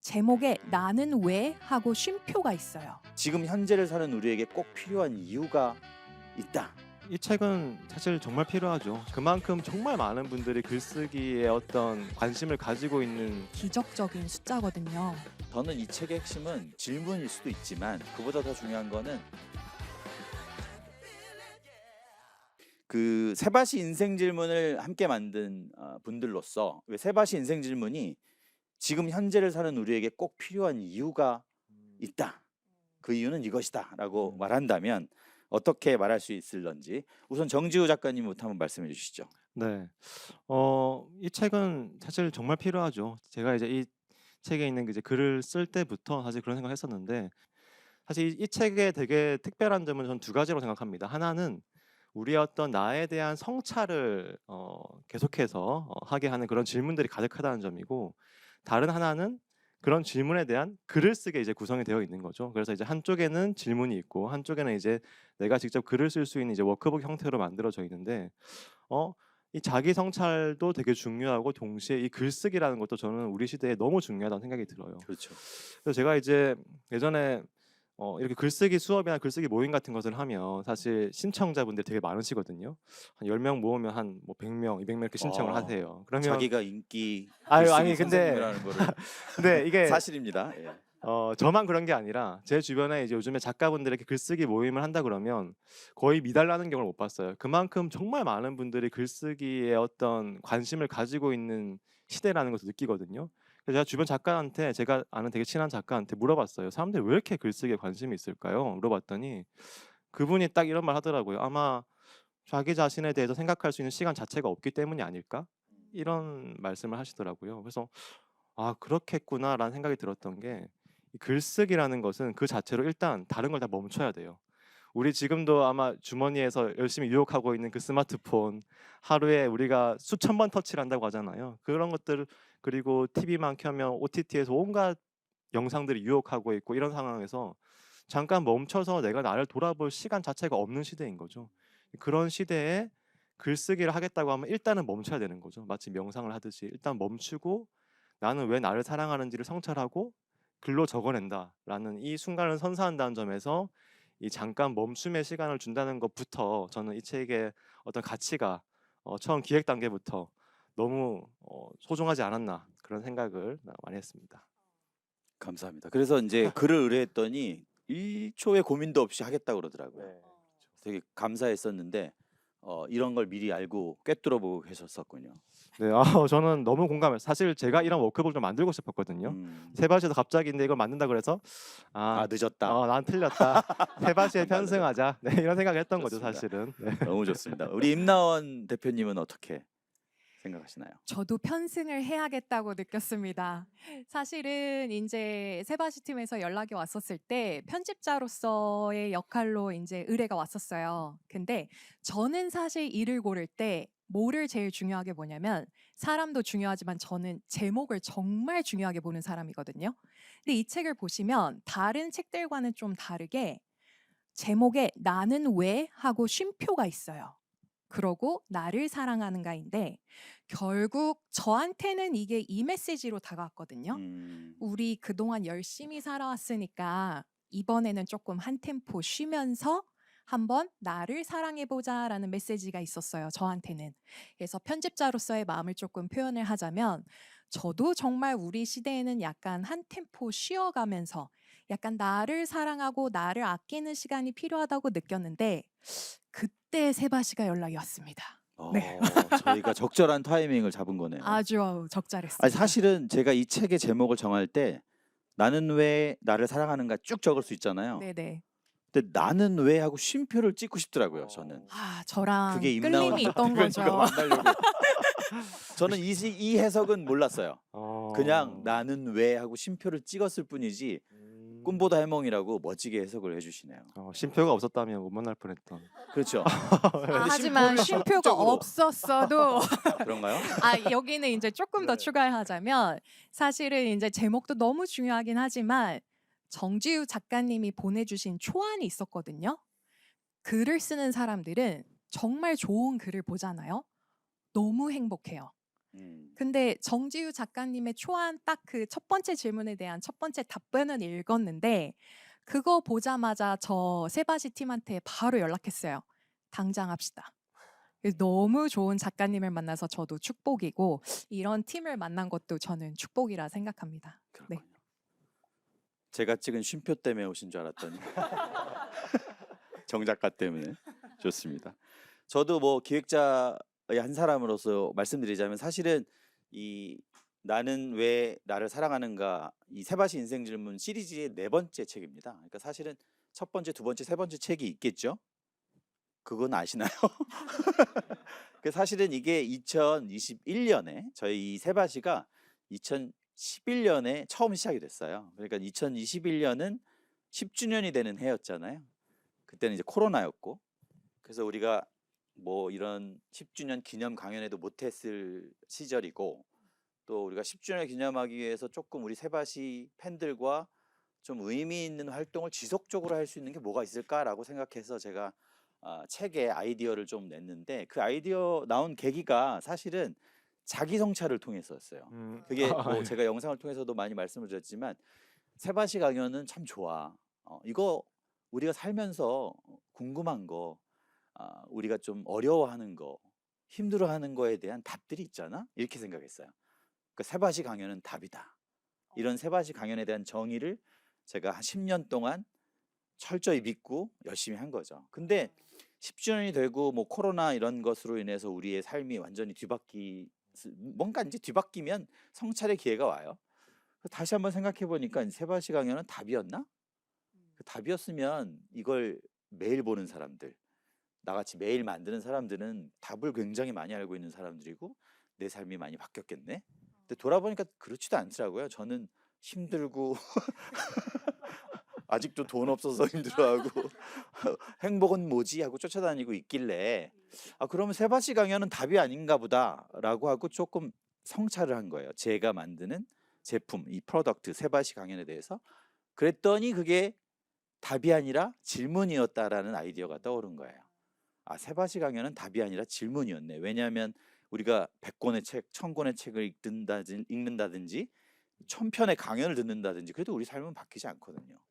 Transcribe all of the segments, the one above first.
제목에 나는 왜 하고 쉼표가 있어요. 지금 현재를 사는 우리에게 꼭 필요한 이유가 있다. 이 책은 사실 정말 필요하죠. 그만큼 정말 많은 분들이 글쓰기에 어떤 관심을 가지고 있는 기적적인 숫자거든요. 저는 이 책의 핵심은 질문일 수도 있지만 그보다 더 중요한 거는 그 세바시 인생 질문을 함께 만든 분들로서 세바시 인생 질문이 지금 현재를 사는 우리에게 꼭 필요한 이유가 있다. 그 이유는 이것이다 라고 말한다면 어떻게 말할 수 있을런지 우선 정지우 작가님부터 한번 말씀해 주시죠. 네. 이 책은 사실 정말 필요하죠. 제가 이제 이 책에 있는 이제 글을 쓸 때부터 사실 그런 생각을 했었는데 사실 이 책의 되게 특별한 점은 전 두 가지로 생각합니다. 하나는 우리의 어떤 나에 대한 성찰을 계속해서 하게 하는 그런 질문들이 가득하다는 점이고 다른 하나는 그런 질문에 대한 글을 쓰게 이제 구성이 되어 있는 거죠. 그래서 이제 한쪽에는 질문이 있고 한쪽에는 이제 내가 직접 글을 쓸 수 있는 이제 워크북 형태로 만들어져 있는데 이 자기 성찰도 되게 중요하고 동시에 이 글쓰기라는 것도 저는 우리 시대에 너무 중요하다는 생각이 들어요. 그렇죠. 그래서 제가 이제 예전에 이렇게 글쓰기 수업이나 글쓰기 모임 같은 것을 하면 사실 신청자분들이 되게 많으시거든요. 한 10명 모으면 한 뭐 100명, 200명 이렇게 신청을 하세요. 그러면 자기가 인기 아유, 글쓰기 아니, 근데 선생님이라는 거를 근데 이게 사실입니다. 예. 저만 그런 게 아니라 제 주변에 이제 요즘에 작가분들에게 글쓰기 모임을 한다 그러면 거의 미달나는 경우를 못 봤어요. 그만큼 정말 많은 분들이 글쓰기에 어떤 관심을 가지고 있는 시대라는 것을 느끼거든요. 그래서 제가 주변 작가한테 제가 아는 되게 친한 작가한테 물어봤어요. 사람들이 왜 이렇게 글쓰기에 관심이 있을까요? 물어봤더니 그분이 딱 이런 말 하더라고요. 아마 자기 자신에 대해서 생각할 수 있는 시간 자체가 없기 때문이 아닐까? 이런 말씀을 하시더라고요. 그래서 아, 그렇겠구나라는 생각이 들었던 게 이 글쓰기라는 것은 그 자체로 일단 다른 걸 다 멈춰야 돼요. 우리 지금도 아마 주머니에서 열심히 유혹하고 있는 그 스마트폰 하루에 우리가 수천 번 터치를 한다고 하잖아요. 그런 것들 그리고 TV만 켜면 OTT에서 온갖 영상들이 유혹하고 있고 이런 상황에서 잠깐 멈춰서 내가 나를 돌아볼 시간 자체가 없는 시대인 거죠. 그런 시대에 글쓰기를 하겠다고 하면 일단은 멈춰야 되는 거죠. 마치 명상을 하듯이 일단 멈추고 나는 왜 나를 사랑하는지를 성찰하고 글로 적어낸다라는 이 순간을 선사한다는 점에서 이 잠깐 멈춤의 시간을 준다는 것부터 저는 이 책의 어떤 가치가 처음 기획 단계부터 너무 소중하지 않았나 그런 생각을 많이 했습니다. 감사합니다. 그래서 이제 글을 의뢰했더니 1초의 고민도 없이 하겠다고 그러더라고요. 되게 감사했었는데 이런 걸 미리 알고 꿰뚫어보고 계셨었군요. 네, 저는 너무 공감해요. 사실 제가 이런 워크북을 좀 만들고 싶었거든요. 세바시에서 갑자기 근데 이걸 만든다 그래서 늦었다. 난 틀렸다. 세바시에 편승하자. 네, 이런 생각을 했던 거죠, 좋습니다. 사실은. 네. 너무 좋습니다. 우리 임나원 대표님은 어떻게 생각하시나요? 저도 편승을 해야겠다고 느꼈습니다. 사실은 이제 세바시 팀에서 연락이 왔었을 때 편집자로서의 역할로 이제 의뢰가 왔었어요. 근데 저는 사실 일을 고를 때 뭐를 제일 중요하게 보냐면 사람도 중요하지만 저는 제목을 정말 중요하게 보는 사람이거든요. 근데 이 책을 보시면 다른 책들과는 좀 다르게 제목에 나는 왜 하고 쉼표가 있어요. 그러고 나를 사랑하는가인데 결국 저한테는 이게 이 메시지로 다가왔거든요. 우리 그동안 열심히 살아왔으니까 이번에는 조금 한 템포 쉬면서 한번 나를 사랑해보자라는 메시지가 있었어요, 저한테는. 그래서 편집자로서의 마음을 조금 표현을 하자면 저도 정말 우리 시대에는 약간 한 템포 쉬어가면서 약간 나를 사랑하고 나를 아끼는 시간이 필요하다고 느꼈는데 그때 세바시가 연락이 왔습니다. 네. 저희가 적절한 타이밍을 잡은 거네요. 아주 적절했습니다. 아니, 사실은 제가 이 책의 제목을 정할 때 나는 왜 나를 사랑하는가 쭉 적을 수 있잖아요. 네네. 근데 나는 왜 하고 쉼표를 찍고 싶더라고요. 저는 저랑 그게 임나원 끌림이 있던 거죠. 대표님과 만나려고. 저는 이 해석은 몰랐어요. 그냥 나는 왜 하고 쉼표를 찍었을 뿐이지 꿈보다 해몽이라고 멋지게 해석을 해주시네요. 쉼표가 없었다면 못 만날 뻔했던. 그렇죠. 하지만 쉼표가 적극적으로. 없었어도 그런가요? 여기는 이제 조금 더 추가를 하자면 사실은 이제 제목도 너무 중요하긴 하지만 정지우 작가님이 보내주신 초안이 있었거든요. 글을 쓰는 사람들은 정말 좋은 글을 보잖아요. 너무 행복해요. 근데 정지유 작가님의 초안 딱 그 첫 번째 질문에 대한 첫 번째 답변은 읽었는데 그거 보자마자 저 세바시 팀한테 바로 연락했어요. 당장 합시다. 너무 좋은 작가님을 만나서 저도 축복이고 이런 팀을 만난 것도 저는 축복이라 생각합니다. 네. 그렇군요. 제가 찍은 쉼표 때문에 오신 줄 알았더니 정 작가 때문에. 좋습니다. 저도 뭐 기획자의 한 사람으로서 말씀드리자면 사실은 이 나는 왜 나를 사랑하는가 이 세바시 인생 질문 시리즈의 4번째 책입니다. 그러니까 사실은 첫 번째, 두 번째, 세 번째 책이 있겠죠. 그건 아시나요? 그 사실은 이게 2021년에 저희 이 세바시가 2011년에 처음 시작이 됐어요. 그러니까 2021년은 10주년이 되는 해였잖아요. 그때는 이제 코로나였고, 그래서 우리가 뭐 이런 10주년 기념 강연회도 못했을 시절이고, 또 우리가 10주년을 기념하기 위해서 조금 우리 세바시 팬들과 좀 의미 있는 활동을 지속적으로 할 수 있는 게 뭐가 있을까라고 생각해서 제가 책에 아이디어를 좀 냈는데, 그 아이디어 나온 계기가 사실은 자기 성찰을 통해서였어요. 그게 뭐 제가 영상을 통해서도 많이 말씀을 드렸지만 세바시 강연은 참 좋아. 이거 우리가 살면서 궁금한 거, 우리가 좀 어려워하는 거, 힘들어하는 거에 대한 답들이 있잖아. 이렇게 생각했어요. 그 세바시 강연은 답이다. 이런 세바시 강연에 대한 정의를 제가 한 10년 동안 철저히 믿고 열심히 한 거죠. 근데 10주년이 되고 뭐 코로나 이런 것으로 인해서 우리의 삶이 완전히 뭔가 이제 뒤바뀌면 성찰의 기회가 와요. 다시 한번 생각해 보니까 세바시 강연은 답이었나? 그 답이었으면 이걸 매일 보는 사람들, 나같이 매일 만드는 사람들은 답을 굉장히 많이 알고 있는 사람들이고 내 삶이 많이 바뀌었겠네. 근데 돌아보니까 그렇지도 않더라고요. 저는 힘들고 아직도 돈 없어서 힘들어하고 행복은 뭐지 하고 쫓아다니고 있길래 그러면 세바시 강연은 답이 아닌가 보다라고 하고 조금 성찰을 한 거예요. 제가 만드는 제품, 이 프로덕트 세바시 강연에 대해서. 그랬더니 그게 답이 아니라 질문이었다라는 아이디어가 떠오른 거예요. 세바시 강연은 답이 아니라 질문이었네. 왜냐하면 우리가 100권의 책, 1000권의 책을 읽는다든지 1000편의 강연을 듣는다든지 그래도 우리 삶은 바뀌지 않거든요.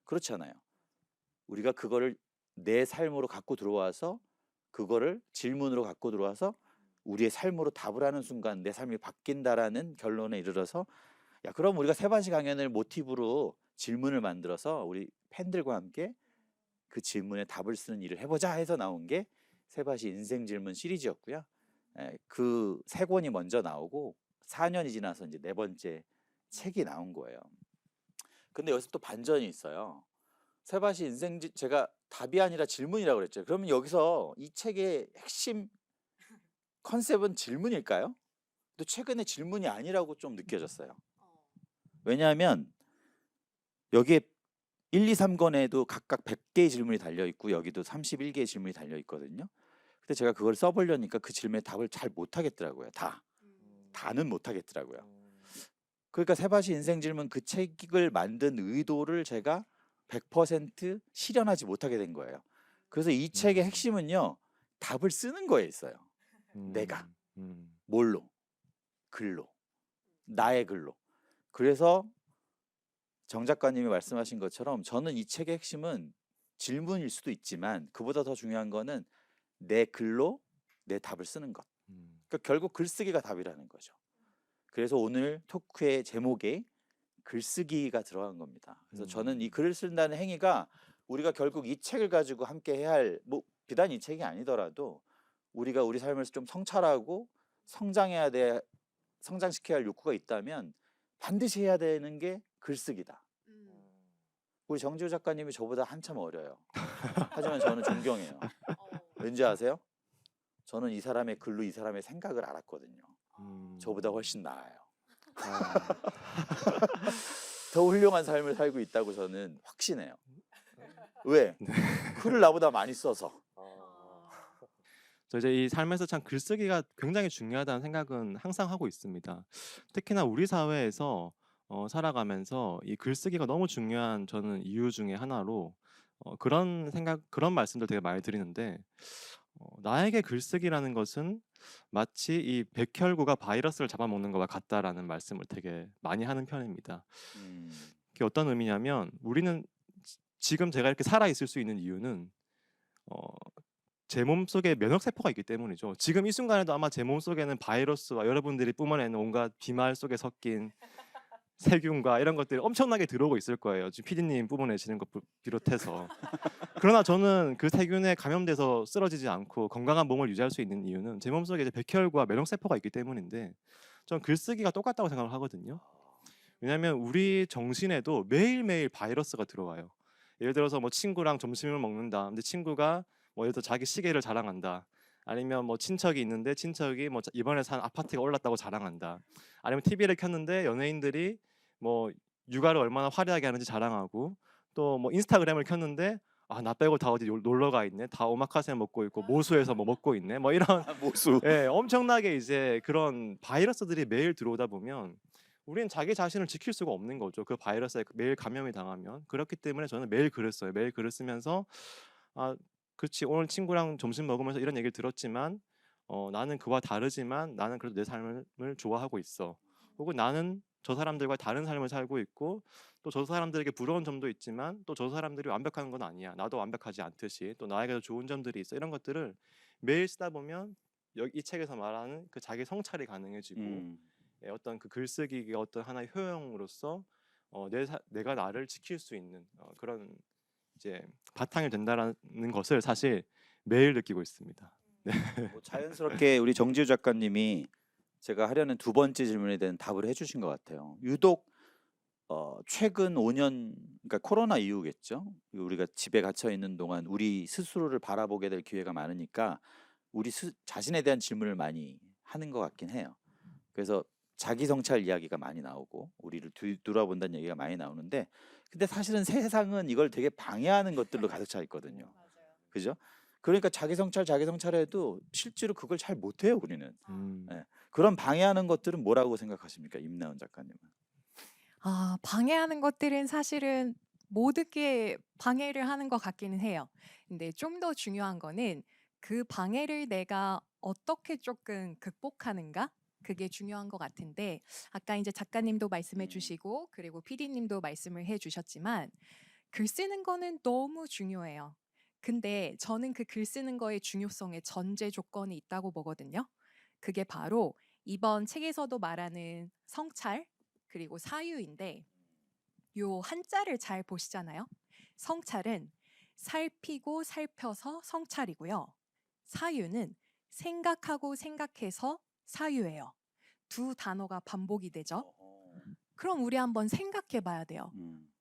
그렇잖아요. 우리가 그거를 내 삶으로 갖고 들어와서 그거를 질문으로 갖고 들어와서 우리의 삶으로 답을 하는 순간 내 삶이 바뀐다라는 결론에 이르러서 그럼 우리가 세바시 강연을 모티브로 질문을 만들어서 우리 팬들과 함께 그 질문에 답을 쓰는 일을 해보자 해서 나온 게 세바시 인생 질문 시리즈였고요. 그 3권이 먼저 나오고 4년이 지나서 이제 4번째 책이 나온 거예요. 근데 여기서 또 반전이 있어요. 세바시 제가 답이 아니라 질문이라고 그랬죠. 그러면 여기서 이 책의 핵심 컨셉은 질문일까요? 또 최근에 질문이 아니라고 좀 느껴졌어요. 왜냐하면 여기에 1, 2, 3권에도 각각 100개의 질문이 달려있고 여기도 31개의 질문이 달려있거든요. 근데 제가 그걸 써보려니까 그 질문에 답을 잘 못하겠더라고요. 다는 못하겠더라고요. 그러니까 세바시 인생 질문 그 책을 만든 의도를 제가 100% 실현하지 못하게 된 거예요. 그래서 이 책의 핵심은요, 답을 쓰는 거에 있어요. 내가 뭘로? 글로, 나의 글로. 그래서 정 작가님이 말씀하신 것처럼 저는 이 책의 핵심은 질문일 수도 있지만 그보다 더 중요한 거는 내 글로 내 답을 쓰는 것. 그러니까 결국 글쓰기가 답이라는 거죠. 그래서 오늘 토크의 제목에 글쓰기가 들어간 겁니다. 그래서 저는 이 글을 쓴다는 행위가 우리가 결국 이 책을 가지고 함께 해야 할, 뭐 비단 이 책이 아니더라도 우리가 우리 삶을 좀 성찰하고 성장시켜야 할 욕구가 있다면 반드시 해야 되는 게 글쓰기다. 우리 정지우 작가님이 저보다 한참 어려요. 하지만 저는 존경해요. 왠지 아세요? 저는 이 사람의 글로 이 사람의 생각을 알았거든요. 저보다 훨씬 나아요. 더 훌륭한 삶을 살고 있다고 저는 확신해요. 왜? 글을 나보다 많이 써서. 저 이제 이 삶에서 참 글쓰기가 굉장히 중요하다는 생각은 항상 하고 있습니다. 특히나 우리 사회에서 살아가면서 이 글쓰기가 너무 중요한 저는 이유 중에 하나로 그런 말씀들 되게 많이 드리는데 나에게 글쓰기라는 것은 마치 이 백혈구가 바이러스를 잡아먹는 것과 같다라는 말씀을 되게 많이 하는 편입니다. 음. 그게 어떤 의미냐면 우리는 지금 제가 이렇게 살아 있을 수 있는 이유는 어, 제 몸속에 면역 세포가 있기 때문이죠. 지금 이 순간에도 아마 제 몸속에는 바이러스와 여러분들이 뿜어내는 온갖 비말 속에 섞인 세균과 이런 것들이 엄청나게 들어오고 있을 거예요. 지금 PD님 뿜어내시는 것 비롯해서. 그러나 저는 그 세균에 감염돼서 쓰러지지 않고 건강한 몸을 유지할 수 있는 이유는 제 몸속에 이제 백혈과 면역 세포가 있기 때문인데, 전 글쓰기가 똑같다고 생각을 하거든요. 왜냐하면 우리 정신에도 매일매일 바이러스가 들어와요. 예를 들어서 뭐 친구랑 점심을 먹는다. 근데 친구가 뭐 예를 들어 자기 시계를 자랑한다. 아니면 뭐 친척이 있는데 친척이 뭐 이번에 산 아파트가 올랐다고 자랑한다. 아니면 TV를 켰는데 연예인들이 뭐 육아를 얼마나 화려하게 하는지 자랑하고, 또 뭐 인스타그램을 켰는데 나 빼고 다 어디 놀러 가 있네. 다 오마카세 먹고 있고 모수에서 뭐 먹고 있네. 뭐 이런 모수. 예, 엄청나게 이제 그런 바이러스들이 매일 들어오다 보면 우리는 자기 자신을 지킬 수가 없는 거죠. 그 바이러스에 매일 감염이 당하면. 그렇기 때문에 저는 매일 글을 써요. 매일 글을 쓰면서 아, 그렇지, 오늘 친구랑 점심 먹으면서 이런 얘기를 들었지만 나는 그와 다르지만 나는 그래도 내 삶을 좋아하고 있어. 혹은 나는 저 사람들과 다른 삶을 살고 있고, 또 저 사람들에게 부러운 점도 있지만 또 저 사람들이 완벽한 건 아니야. 나도 완벽하지 않듯이 또 나에게도 좋은 점들이 있어. 이런 것들을 매일 쓰다 보면 이 책에서 말하는 그 자기 성찰이 가능해지고, 음. 어떤 그 글쓰기가 어떤 하나의 효용으로서 내가 나를 지킬 수 있는 그런 이제 바탕이 된다라는 것을 사실 매일 느끼고 있습니다. 뭐 자연스럽게 우리 정지우 작가님이 제가 하려는 두 번째 질문에 대한 답을 해주신 것 같아요. 유독 최근 5년, 그러니까 코로나 이후겠죠. 우리가 집에 갇혀 있는 동안 우리 스스로를 바라보게 될 기회가 많으니까 우리 자신에 대한 질문을 많이 하는 것 같긴 해요. 그래서 자기 성찰 이야기가 많이 나오고 우리를 돌아본다는 얘기가 많이 나오는데, 근데 사실은 세상은 이걸 되게 방해하는 것들로 가득 차 있거든요. 그죠? 그러니까 자기 성찰해도 실제로 그걸 잘 못해요, 우리는. 예. 그런 방해하는 것들은 뭐라고 생각하십니까, 임나은 작가님은? 방해하는 것들은 사실은 모든 게 방해를 하는 것 같기는 해요. 근데 좀 더 중요한 거는 그 방해를 내가 어떻게 조금 극복하는가? 그게 중요한 것 같은데, 아까 이제 작가님도 말씀해 주시고 그리고 PD님도 말씀을 해 주셨지만 글 쓰는 거는 너무 중요해요. 근데 저는 그 글 쓰는 거의 중요성에 전제 조건이 있다고 보거든요. 그게 바로 이번 책에서도 말하는 성찰 그리고 사유인데, 요 한자를 잘 보시잖아요. 성찰은 살피고 살펴서 성찰이고요. 사유는 생각하고 생각해서 사유예요. 두 단어가 반복이 되죠. 그럼 우리 한번 생각해 봐야 돼요.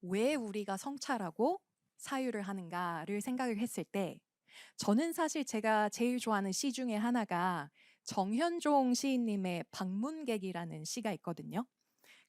왜 우리가 성찰하고 사유를 하는가를 생각을 했을 때, 저는 사실 제가 제일 좋아하는 시 중에 하나가 정현종 시인님의 방문객이라는 시가 있거든요.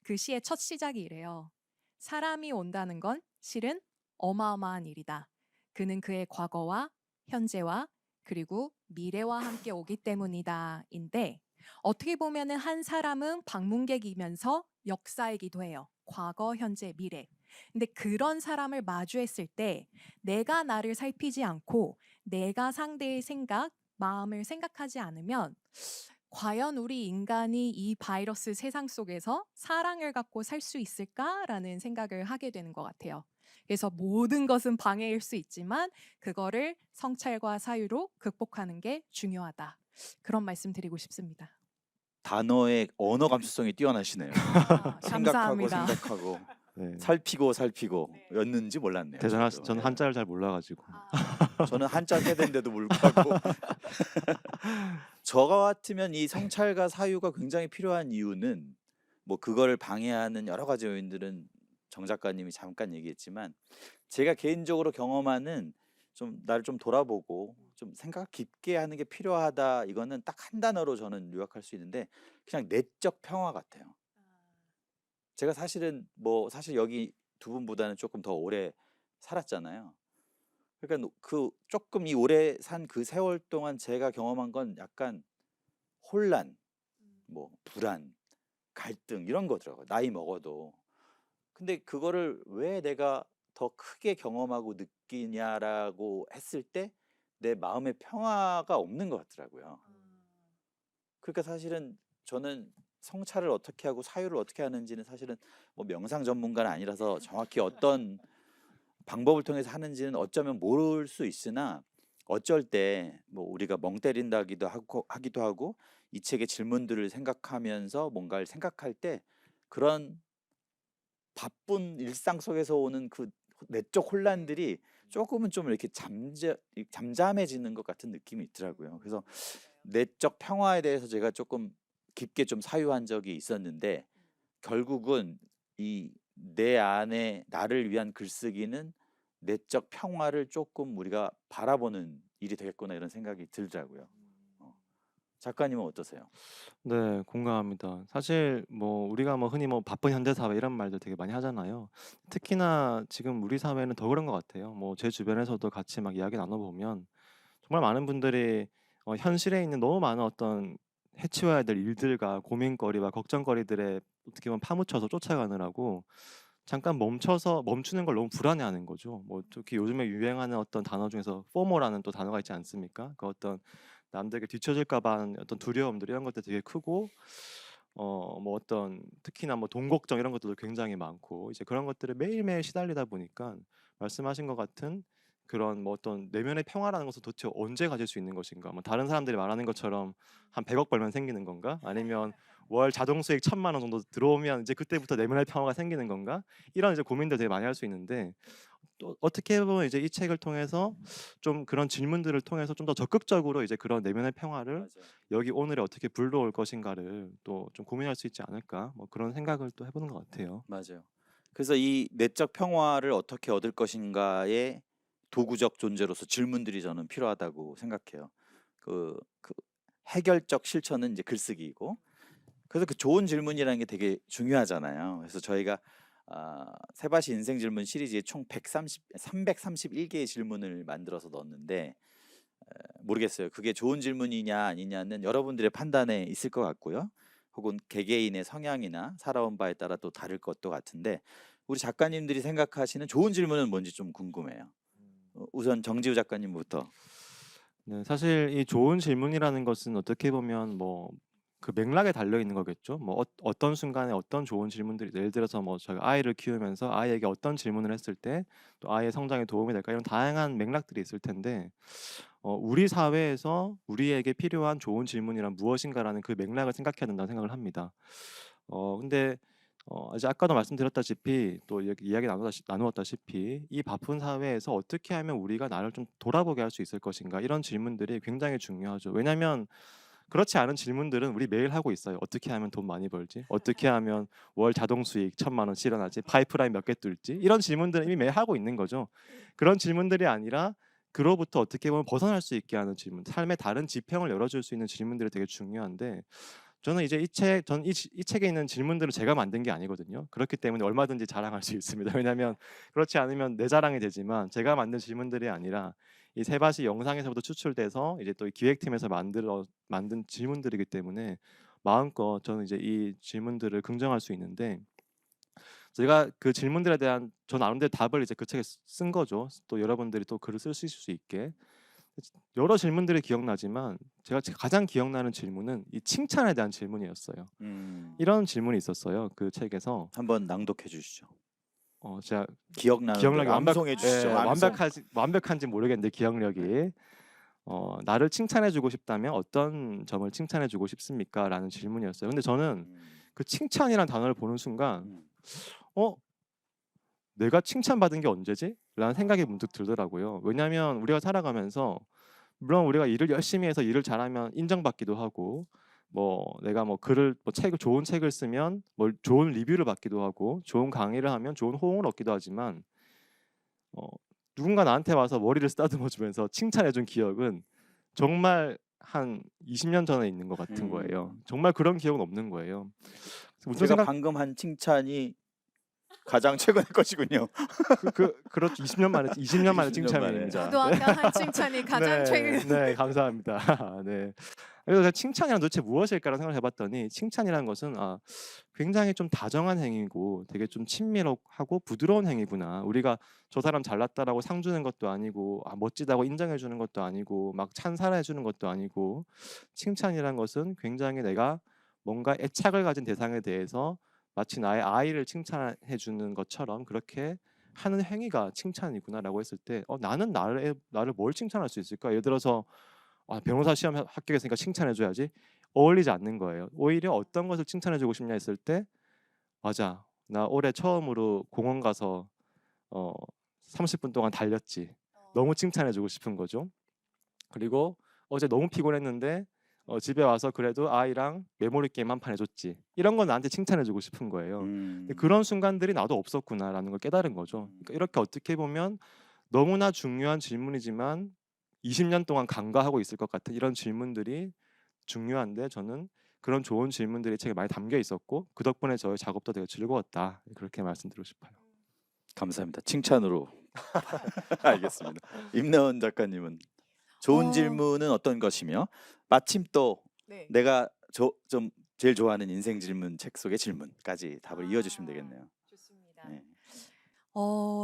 그 시의 첫 시작이 이래요. 사람이 온다는 건 실은 어마어마한 일이다. 그는 그의 과거와 현재와 그리고 미래와 함께 오기 때문이다. 인데, 어떻게 보면은 한 사람은 방문객이면서 역사이기도 해요. 과거, 현재, 미래. 근데 그런 사람을 마주했을 때 내가 나를 살피지 않고 내가 상대의 생각, 마음을 생각하지 않으면 과연 우리 인간이 이 바이러스 세상 속에서 사랑을 갖고 살 수 있을까라는 생각을 하게 되는 것 같아요. 그래서 모든 것은 방해일 수 있지만 그거를 성찰과 사유로 극복하는 게 중요하다. 그런 말씀 드리고 싶습니다. 단어의 언어 감수성이 뛰어나시네요. 생각하고 감사합니다. 생각하고 네. 살피고 였는지 몰랐네요. 저는 한자를 잘 몰라가지고. 저는 한자 세대인데도 불구하고 저 같으면 이 성찰과 사유가 굉장히 필요한 이유는, 뭐 그거를 방해하는 여러 가지 요인들은 정 작가님이 잠깐 얘기했지만, 제가 개인적으로 경험하는 좀 나를 좀 돌아보고 좀 생각 깊게 하는 게 필요하다, 이거는 딱 한 단어로 저는 요약할 수 있는데 그냥 내적 평화 같아요. 제가 사실은 사실 여기 두 분보다는 조금 더 오래 살았잖아요. 그러니까 그 조금 이 오래 산 그 세월 동안 제가 경험한 건 약간 혼란, 불안, 갈등 이런 거더라고요, 나이 먹어도. 근데 그거를 왜 내가 더 크게 경험하고 느끼냐라고 했을 때 내 마음의 평화가 없는 것 같더라고요. 그러니까 사실은 저는 성찰을 어떻게 하고 사유를 어떻게 하는지는 사실은 뭐 명상 전문가는 아니라서 정확히 어떤 방법을 통해서 하는지는 어쩌면 모를 수 있으나 어쩔 때 뭐 우리가 멍 때린다기도 하고 이 책의 질문들을 생각하면서 뭔가를 생각할 때 그런 바쁜 일상 속에서 오는 그 내적 혼란들이 조금은 좀 이렇게 잠잠해지는 것 같은 느낌이 있더라고요. 그래서 내적 평화에 대해서 제가 조금 깊게 좀 사유한 적이 있었는데 결국은 이 내 안에 나를 위한 글쓰기는 내적 평화를 조금 우리가 바라보는 일이 되겠구나 이런 생각이 들더라고요. 작가님은 어떠세요? 네, 공감합니다. 사실 뭐 우리가 뭐 흔히 뭐 바쁜 현대 사회 이런 말들 되게 많이 하잖아요. 특히나 지금 우리 사회는 더 그런 것 같아요. 뭐 제 주변에서도 같이 막 이야기 나눠보면 정말 많은 분들이 현실에 있는 너무 많은 어떤 해치워야 될 일들과 고민거리와 걱정거리들에 어떻게 보면 파묻혀서 쫓아가느라고 잠깐 멈추는 걸 너무 불안해하는 거죠. 뭐 특히 요즘에 유행하는 어떤 단어 중에서 포모라는 또 단어가 있지 않습니까? 그 어떤 남들에게 뒤처질까 봐 하는 어떤 두려움들 이런 것들 되게 크고 뭐 어떤 특히나 뭐 돈 걱정 이런 것들도 굉장히 많고 이제 그런 것들을 매일매일 시달리다 보니까 말씀하신 것 같은 그런 뭐 어떤 내면의 평화라는 것은 도대체 언제 가질 수 있는 것인가? 뭐 다른 사람들이 말하는 것처럼 한 100억 벌면 생기는 건가? 아니면 월 자동 수익 1,000만 원 정도 들어오면 이제 그때부터 내면의 평화가 생기는 건가? 이런 이제 고민들 되게 많이 할 수 있는데 또 어떻게 보면 이제 이 책을 통해서 좀 그런 질문들을 통해서 좀 더 적극적으로 이제 그런 내면의 평화를 맞아요. 여기 오늘에 어떻게 불러올 것인가를 또 좀 고민할 수 있지 않을까 뭐 그런 생각을 또 해보는 것 같아요. 맞아요. 그래서 이 내적 평화를 어떻게 얻을 것인가의 도구적 존재로서 질문들이 저는 필요하다고 생각해요. 그 해결적 실천은 이제 글쓰기이고, 그래서 그 좋은 질문이라는 게 되게 중요하잖아요. 그래서 저희가 세바시 인생 질문 시리즈에 총 331개의 질문을 만들어서 넣었는데 모르겠어요. 그게 좋은 질문이냐 아니냐는 여러분들의 판단에 있을 것 같고요. 혹은 개개인의 성향이나 살아온 바에 따라 또 다를 것도 같은데 우리 작가님들이 생각하시는 좋은 질문은 뭔지 좀 궁금해요. 우선 정지우 작가님부터. 네, 사실 이 좋은 질문이라는 것은 어떻게 보면 뭐 그 맥락에 달려 있는 거겠죠. 뭐 어떤 순간에 어떤 좋은 질문들이 예를 들어서 뭐 제가 아이를 키우면서 아이에게 어떤 질문을 했을 때 또 아이의 성장에 도움이 될까 이런 다양한 맥락들이 있을 텐데 우리 사회에서 우리에게 필요한 좋은 질문이란 무엇인가라는 그 맥락을 생각해야 된다고 생각을 합니다. 근데 이제 아까도 말씀드렸다시피 또 이야기 나누었다시피 이 바쁜 사회에서 어떻게 하면 우리가 나를 좀 돌아보게 할 수 있을 것인가 이런 질문들이 굉장히 중요하죠. 왜냐하면 그렇지 않은 질문들은 우리 매일 하고 있어요. 어떻게 하면 돈 많이 벌지? 어떻게 하면 월 자동 수익 1,000만 원씩 일어나지? 파이프라인 몇 개 뚫지? 이런 질문들은 이미 매일 하고 있는 거죠. 그런 질문들이 아니라 그로부터 어떻게 보면 벗어날 수 있게 하는 질문, 삶의 다른 지평을 열어줄 수 있는 질문들이 되게 중요한데 저는 이제 이 책에 있는 질문들을 제가 만든 게 아니거든요. 그렇기 때문에 얼마든지 자랑할 수 있습니다. 왜냐하면 그렇지 않으면 내 자랑이 되지만 제가 만든 질문들이 아니라 이 세바시 영상에서부터 추출돼서 이제 또 이 기획팀에서 만든 질문들이기 때문에 마음껏 저는 이제 이 질문들을 긍정할 수 있는데 제가 그 질문들에 대한 저 나름대로 답을 이제 그 책에 쓴 거죠. 또 여러분들이 또 글을 쓸 수 있게. 여러 질문들이 기억나지만 제가 가장 기억나는 질문은 이 칭찬에 대한 질문이었어요. 이런 질문이 있었어요. 그 책에서 한번 낭독해 주시죠. 제가 기억나는 기억력이 대로 암송해 주시죠. 암송. 완벽한지 모르겠는데 기억력이 나를 칭찬해주고 싶다면 어떤 점을 칭찬해주고 싶습니까?라는 질문이었어요. 근데 저는 그 칭찬이란 단어를 보는 순간 어 내가 칭찬받은 게 언제지? 라는 생각이 문득 들더라고요. 왜냐하면 우리가 살아가면서 물론 우리가 일을 열심히 해서 일을 잘하면 인정받기도 하고 뭐 내가 뭐 글을 뭐 책을 좋은 책을 쓰면 뭐 좋은 리뷰를 받기도 하고 좋은 강의를 하면 좋은 호응을 얻기도 하지만 어, 누군가 나한테 와서 머리를 쓰다듬어 주면서 칭찬해 준 기억은 정말 한 20년 전에 있는 것 같은 거예요. 정말 그런 기억은 없는 거예요. 무슨 제가 생각 방금 한 칭찬이 가장 최근의 것이군요. 그렇죠. 20년 만에 20년 만에 20년 만에. 칭찬입니다. 저도 아까 한 칭찬이 가장 네, 최근. 네, 감사합니다. 네. 그래서 칭찬이란 도대체 무엇일까라는 생각을 해봤더니 칭찬이라는 것은 굉장히 좀 다정한 행위고 되게 좀 친밀하고 부드러운 행위구나. 우리가 저 사람 잘났다라고 상 주는 것도 아니고 멋지다고 인정해 주는 것도 아니고 막 찬사해 주는 것도 아니고 칭찬이란 것은 굉장히 내가 뭔가 애착을 가진 대상에 대해서 마치 나의 아이를 칭찬해 주는 것처럼 그렇게 하는 행위가 칭찬이구나라고 했을 때 나는 나를 뭘 칭찬할 수 있을까? 예를 들어서 변호사 시험 합격했으니까 칭찬해줘야지 어울리지 않는 거예요. 오히려 어떤 것을 칭찬해주고 싶냐 했을 때 맞아 나 올해 처음으로 공원 가서 30분 동안 달렸지. 너무 칭찬해주고 싶은 거죠. 그리고 어제 너무 피곤했는데 집에 와서 그래도 아이랑 메모리 게임 한 판 해줬지. 이런 건 나한테 칭찬해주고 싶은 거예요. 근데 그런 순간들이 나도 없었구나라는 걸 깨달은 거죠. 그러니까 이렇게 어떻게 보면 너무나 중요한 질문이지만 20년 동안 간과하고 있을 것 같은 이런 질문들이 중요한데 저는 그런 좋은 질문들이 책에 많이 담겨 있었고 그 덕분에 저의 작업도 되게 즐거웠다. 그렇게 말씀드리고 싶어요. 감사합니다. 칭찬으로. 알겠습니다. 임나원 작가님은 좋은 어. 질문은 어떤 것이며 마침 또 네. 내가 좀 제일 좋아하는 인생 질문 책 속의 질문까지 답을 이어주시면 되겠네요. 좋습니다. 네.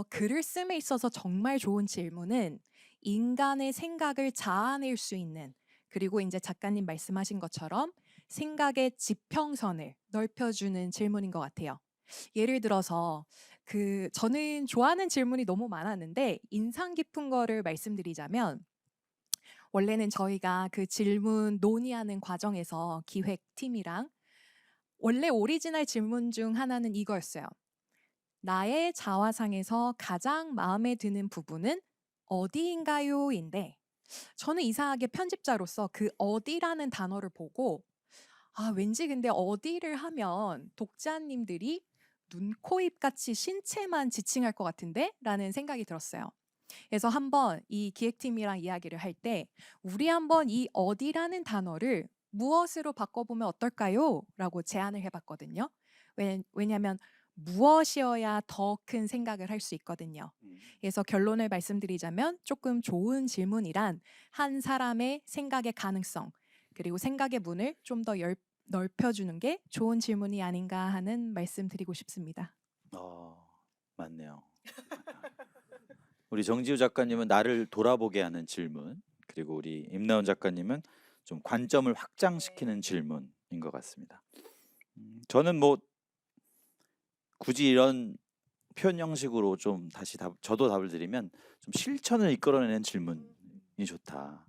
글을 씀에 있어서 정말 좋은 질문은 인간의 생각을 자아낼 수 있는, 그리고 이제 작가님 말씀하신 것처럼 생각의 지평선을 넓혀주는 질문인 것 같아요. 예를 들어서 저는 좋아하는 질문이 너무 많았는데 인상 깊은 거를 말씀드리자면, 원래는 저희가 그 질문 논의하는 과정에서 기획팀이랑 원래 오리지널 질문 중 하나는 이거였어요. 나의 자화상에서 가장 마음에 드는 부분은 어디인가요? 인데, 저는 이상하게 편집자로서 그 어디라는 단어를 보고 왠지 근데 어디를 하면 독자님들이 눈, 코, 입 같이 신체만 지칭할 것 같은데? 라는 생각이 들었어요. 그래서 한번 이 기획팀이랑 이야기를 할 때 우리 한번 이 어디라는 단어를 무엇으로 바꿔보면 어떨까요? 라고 제안을 해봤거든요. 왜냐하면 무엇이어야 더 큰 생각을 할 수 있거든요. 그래서 결론을 말씀드리자면 조금 좋은 질문이란 한 사람의 생각의 가능성 그리고 생각의 문을 좀 더 넓혀주는 게 좋은 질문이 아닌가 하는 말씀 드리고 싶습니다. 맞네요. 우리 정지우 작가님은 나를 돌아보게 하는 질문, 그리고 우리 임나원 작가님은 좀 관점을 확장시키는 질문인 것 같습니다. 저는 뭐 굳이 이런 표현 형식으로 좀 다시 저도 답을 드리면 좀 실천을 이끌어내는 질문이 좋다.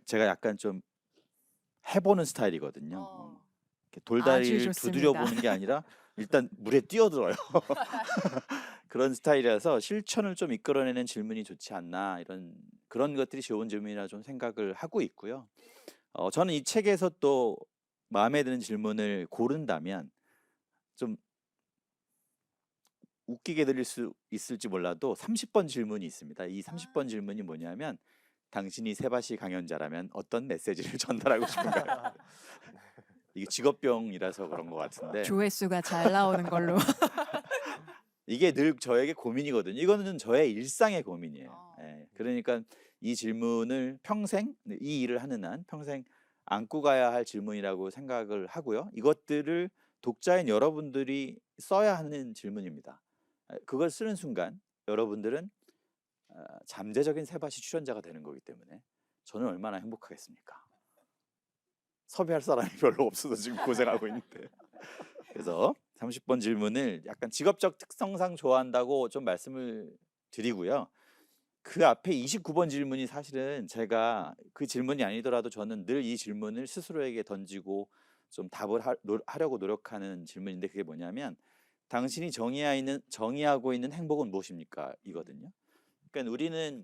제가 약간 좀 해보는 스타일이거든요. 이렇게 돌다리를 좋습니다. 두드려 보는 게 아니라 일단 물에 뛰어들어요. 그런 스타일이라서 실천을 좀 이끌어내는 질문이 좋지 않나, 그런 것들이 좋은 질문이라 좀 생각을 하고 있고요. 저는 이 책에서 또 마음에 드는 질문을 고른다면 좀 웃기게 들릴 수 있을지 몰라도 30번 질문이 있습니다. 이 30번 질문이 뭐냐면 당신이 세바시 강연자라면 어떤 메시지를 전달하고 싶은가요? 이게 직업병이라서 그런 것 같은데 조회수가 잘 나오는 걸로. 이게 늘 저에게 고민이거든요. 이거는 저의 일상의 고민이에요. 그러니까 이 질문을 평생, 이 일을 하는 한 평생 안고 가야 할 질문이라고 생각을 하고요. 이것들을 독자인 여러분들이 써야 하는 질문입니다. 그걸 쓰는 순간 여러분들은 잠재적인 세바시 출연자가 되는 거기 때문에 저는 얼마나 행복하겠습니까? 섭외할 사람이 별로 없어서 지금 고생하고 있는데. 그래서 30번 질문을 약간 직업적 특성상 좋아한다고 좀 말씀을 드리고요. 그 앞에 29번 질문이 사실은 제가 그 질문이 아니더라도 저는 늘 이 질문을 스스로에게 던지고 좀 답을 하려고 노력하는 질문인데, 그게 뭐냐면 당신이 정의하고 있는 행복은 무엇입니까? 이거든요. 그러니까 우리는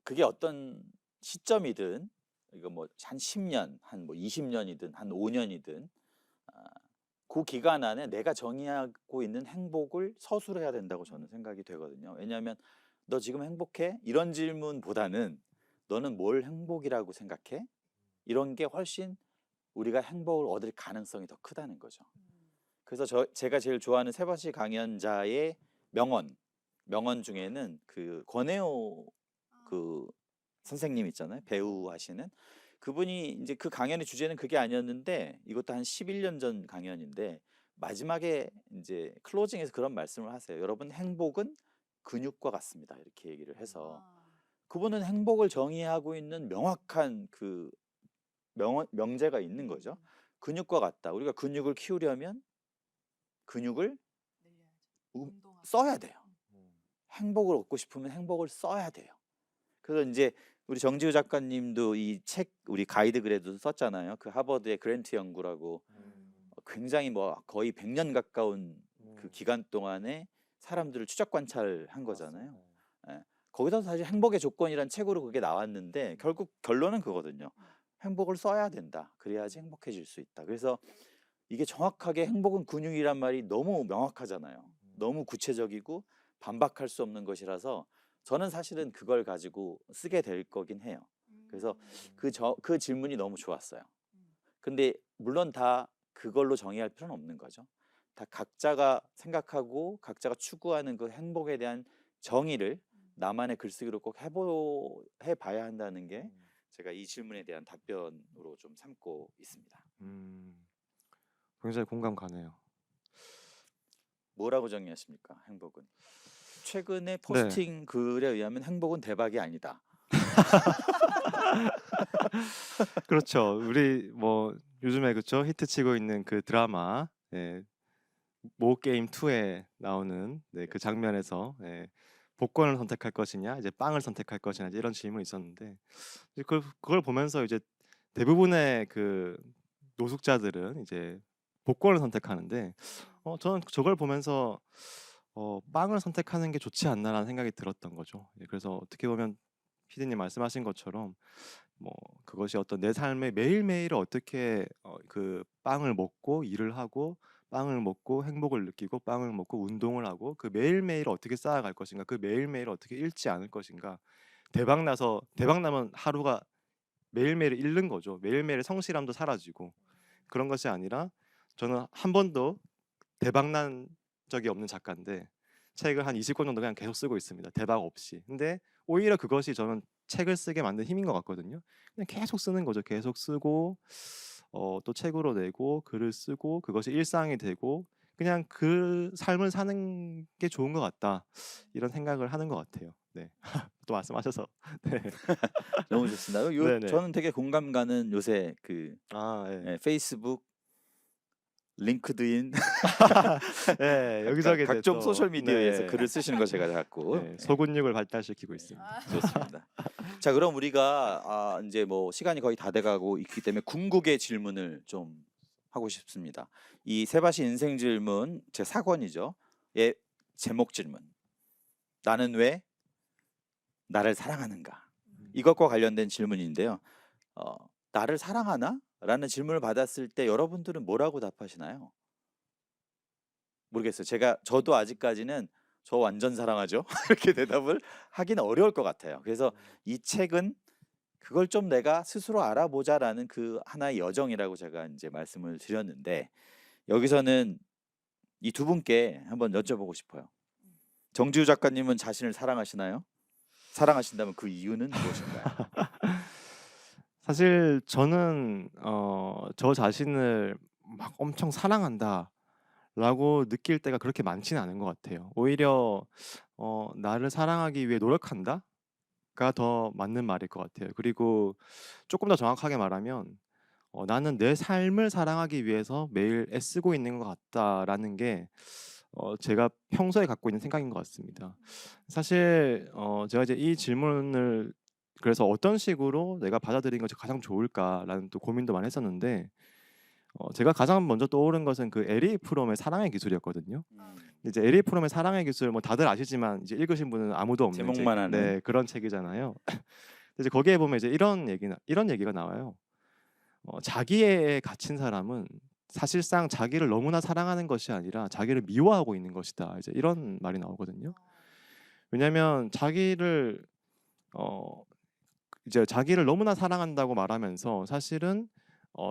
그게 어떤 시점이든 이거 뭐 한 10년, 한 뭐 20년이든 한 5년이든 그 기간 안에 내가 정의하고 있는 행복을 서술해야 된다고 저는 생각이 되거든요. 왜냐하면 너 지금 행복해? 이런 질문보다는 너는 뭘 행복이라고 생각해? 이런 게 훨씬 우리가 행복을 얻을 가능성이 더 크다는 거죠. 그래서 제가 제일 좋아하는 세바시 강연자의 명언 중에는 그 권혜호 그 선생님 있잖아요. 배우 하시는 그분이 이제 그 강연의 주제는 그게 아니었는데 이것도 한 11년 전 강연인데 마지막에 이제 클로징에서 그런 말씀을 하세요. 여러분 행복은 근육과 같습니다. 이렇게 얘기를 해서 그분은 행복을 정의하고 있는 명확한 그 명제가 있는 거죠. 근육과 같다. 우리가 근육을 키우려면 근육을 써야 돼요. 행복을 얻고 싶으면 행복을 써야 돼요. 그래서 이제 우리 정지우 작가님도 이 책 우리 가이드 글에도 썼잖아요. 그 하버드의 그랜트 연구라고 굉장히 뭐 거의 100년 가까운 그 기간 동안에 사람들을 추적 관찰한 거잖아요. 예. 거기서 사실 행복의 조건이란 책으로 그게 나왔는데 결국 결론은 그거거든요. 행복을 써야 된다. 그래야지 행복해질 수 있다. 그래서 이게 정확하게 행복은 근육이란 말이 너무 명확하잖아요. 너무 구체적이고 반박할 수 없는 것이라서 저는 사실은 그걸 가지고 쓰게 될 거긴 해요. 그래서 그 질문이 너무 좋았어요. 근데 물론 다 그걸로 정의할 필요는 없는 거죠. 다 각자가 생각하고 각자가 추구하는 그 행복에 대한 정의를 나만의 글쓰기로 꼭 해봐야 한다는 게 제가 이 질문에 대한 답변으로 좀 삼고 있습니다. 굉장히 공감 가네요. 뭐라고 정의하십니까? 행복은? 최근에 네. 포스팅 글에 의하면 행복은 대박이 아니다. 그렇죠. 우리 뭐 요즘에 그쵸 히트치고 있는 그 드라마 모 게임 2에 나오는 그 장면에서 복권을 선택할 것이냐 이제 빵을 선택할 것이냐 이제 이런 질문이 있었는데 이제 그걸 보면서 이제 대부분의 그 노숙자들은 이제 복권을 선택하는데 저는 저걸 보면서 빵을 선택하는 게 좋지 않나라는 생각이 들었던 거죠. 그래서 어떻게 보면 피디님 말씀하신 것처럼 뭐 그것이 어떤 내 삶의 매일매일을 어떻게 그 빵을 먹고 일을 하고 빵을 먹고 행복을 느끼고 빵을 먹고 운동을 하고 그 매일매일을 어떻게 쌓아갈 것인가 그 매일매일을 어떻게 잃지 않을 것인가 대박 나면 하루가 매일매일을 잃는 거죠. 매일매일의 성실함도 사라지고 그런 것이 아니라 저는 한 번도 대박 난 적이 없는 작가인데 책을 한 20권 정도 그냥 계속 쓰고 있습니다. 대박 없이. 근데 오히려 그것이 저는 책을 쓰게 만든 힘인 것 같거든요. 그냥 계속 쓰는 거죠. 계속 쓰고 또 책으로 내고 글을 쓰고 그것이 일상이 되고 그냥 그 삶을 사는 게 좋은 것 같다. 이런 생각을 하는 것 같아요. 네. 또 말씀하셔서. 네. 너무 좋습니다. 네네. 저는 되게 공감 가는 요새 그 예. 페이스북, 링크드인 네, 여기저기 이제 각종 또, 소셜 미디어에서 네. 글을 쓰시는 거 제가 자꾸 네, 소근육을 발달시키고 있습니다. 좋습니다. 자, 그럼 우리가 이제 뭐 시간이 거의 다 돼가고 있기 때문에 궁극의 질문을 좀 하고 싶습니다. 이 세바시 인생 질문 제 4권이죠. 의 제목 질문. 나는 왜 나를 사랑하는가? 이것과 관련된 질문인데요. 나를 사랑하나? 라는 질문을 받았을 때 여러분들은 뭐라고 답하시나요? 모르겠어요. 저도 아직까지는 저 완전 사랑하죠. 이렇게 대답을 하기는 어려울 것 같아요. 그래서 이 책은 그걸 좀 내가 스스로 알아보자라는 그 하나의 여정이라고 제가 이제 말씀을 드렸는데 여기서는 이 두 분께 한번 여쭤보고 싶어요. 정지우 작가님은 자신을 사랑하시나요? 사랑하신다면 그 이유는 무엇인가요? 사실 저는 저 자신을 막 엄청 사랑한다라고 느낄 때가 그렇게 많지는 않은 것 같아요. 오히려 나를 사랑하기 위해 노력한다가 더 맞는 말일 것 같아요. 그리고 조금 더 정확하게 말하면 나는 내 삶을 사랑하기 위해서 매일 애쓰고 있는 것 같다라는 게 제가 평소에 갖고 있는 생각인 것 같습니다. 사실 제가 이제 이 질문을 그래서 어떤 식으로 내가 받아들이는 것이 가장 좋을까라는 또 고민도 많이 했었는데 제가 가장 먼저 떠오른 것은 그 에리 프롬의 사랑의 기술이었거든요. 이제 에리 프롬의 사랑의 기술 뭐 다들 아시지만 이제 읽으신 분은 아무도 없는 제목만 아는. 네, 그런 책이잖아요. 이제 거기에 보면 이제 이런 얘기가 나와요. 자기애에 갇힌 사람은 사실상 자기를 너무나 사랑하는 것이 아니라 자기를 미워하고 있는 것이다. 이제 이런 말이 나오거든요. 왜냐하면 자기를 이제 자기를 너무나 사랑한다고 말하면서 사실은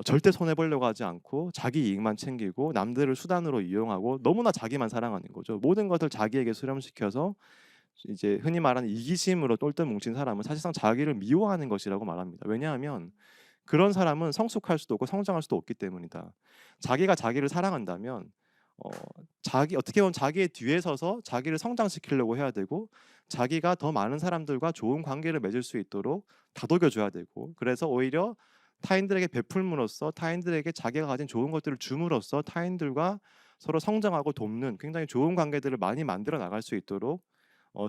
절대 손해 보려고 하지 않고 자기 이익만 챙기고 남들을 수단으로 이용하고 너무나 자기만 사랑하는 거죠. 모든 것을 자기에게 수렴시켜서 이제 흔히 말하는 이기심으로 똘똘 뭉친 사람은 사실상 자기를 미워하는 것이라고 말합니다. 왜냐하면 그런 사람은 성숙할 수도 없고 성장할 수도 없기 때문이다. 자기가 자기를 사랑한다면 자기 어떻게 보면 자기의 뒤에 서서 자기를 성장시키려고 해야 되고 자기가 더 많은 사람들과 좋은 관계를 맺을 수 있도록 다독여 줘야 되고 그래서 오히려 타인들에게 베풀므로써 타인들에게 자기가 가진 좋은 것들을 줌으로써 타인들과 서로 성장하고 돕는 굉장히 좋은 관계들을 많이 만들어 나갈 수 있도록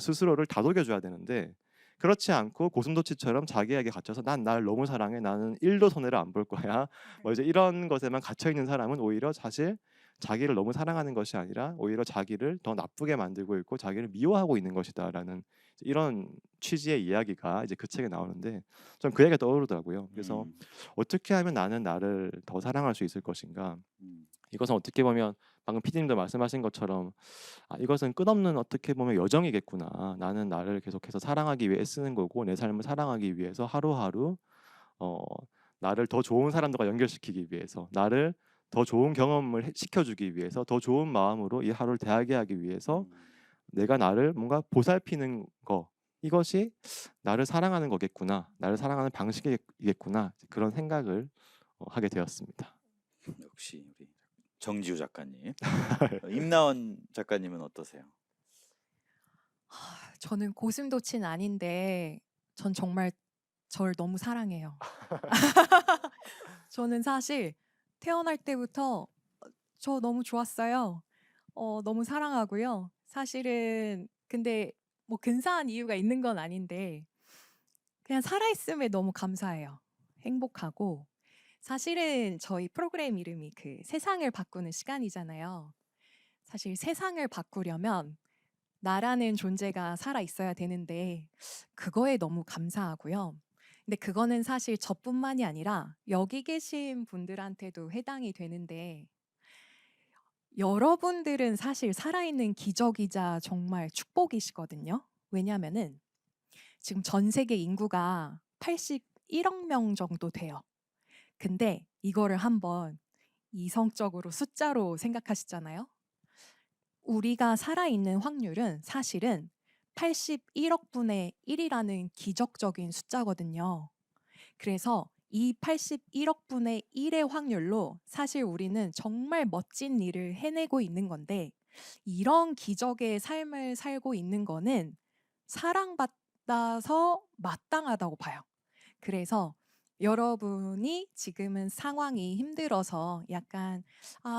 스스로를 다독여 줘야 되는데 그렇지 않고 고슴도치처럼 자기에게 갇혀서 난 날 너무 사랑해 나는 1도 손해를 안 볼 거야 뭐 이제 이런 것에만 갇혀 있는 사람은 오히려 사실 자기를 너무 사랑하는 것이 아니라 오히려 자기를 더 나쁘게 만들고 있고 자기를 미워하고 있는 것이다라는 이런 취지의 이야기가 이제 그 책에 나오는데 전 그 얘기가 떠오르더라고요. 그래서 음, 어떻게 하면 나는 나를 더 사랑할 수 있을 것인가? 음, 이것은 어떻게 보면 방금 피디님도 말씀하신 것처럼 이것은 끝없는 어떻게 보면 여정이겠구나. 나는 나를 계속해서 사랑하기 위해 쓰는 거고 내 삶을 사랑하기 위해서 하루하루 어, 나를 더 좋은 사람들과 연결시키기 위해서 나를 더 좋은 경험을 시켜주기 위해서 더 좋은 마음으로 이 하루를 대하게 하기 위해서 음. 내가 나를 뭔가 보살피는 거 이것이 나를 사랑하는 거겠구나. 나를 사랑하는 방식이겠구나. 그런 생각을 하게 되었습니다. 역시 우리 정지우 작가님. 임나원 작가님은 어떠세요? 저는 고슴도치는 아닌데 전 정말 절 너무 사랑해요. 저는 사실 태어날 때부터 저 너무 좋았어요. 너무 사랑하고요. 사실은 근데 뭐 근사한 이유가 있는 건 아닌데 그냥 살아있음에 너무 감사해요. 행복하고 사실은 저희 프로그램 이름이 그 세상을 바꾸는 시간이잖아요. 사실 세상을 바꾸려면 나라는 존재가 살아 있어야 되는데 그거에 너무 감사하고요. 근데 그거는 사실 저뿐만이 아니라 여기 계신 분들한테도 해당이 되는데 여러분들은 사실 살아있는 기적이자 정말 축복이시거든요. 왜냐하면은 지금 전 세계 인구가 81억 명 정도 돼요. 근데 이거를 한번 이성적으로 숫자로 생각하시잖아요. 우리가 살아있는 확률은 사실은 81억 분의 1이라는 기적적인 숫자거든요. 그래서 이 81억 분의 1의 확률로 사실 우리는 정말 멋진 일을 해내고 있는 건데 이런 기적의 삶을 살고 있는 거는 사랑받아서 마땅하다고 봐요. 그래서 여러분이 지금은 상황이 힘들어서 약간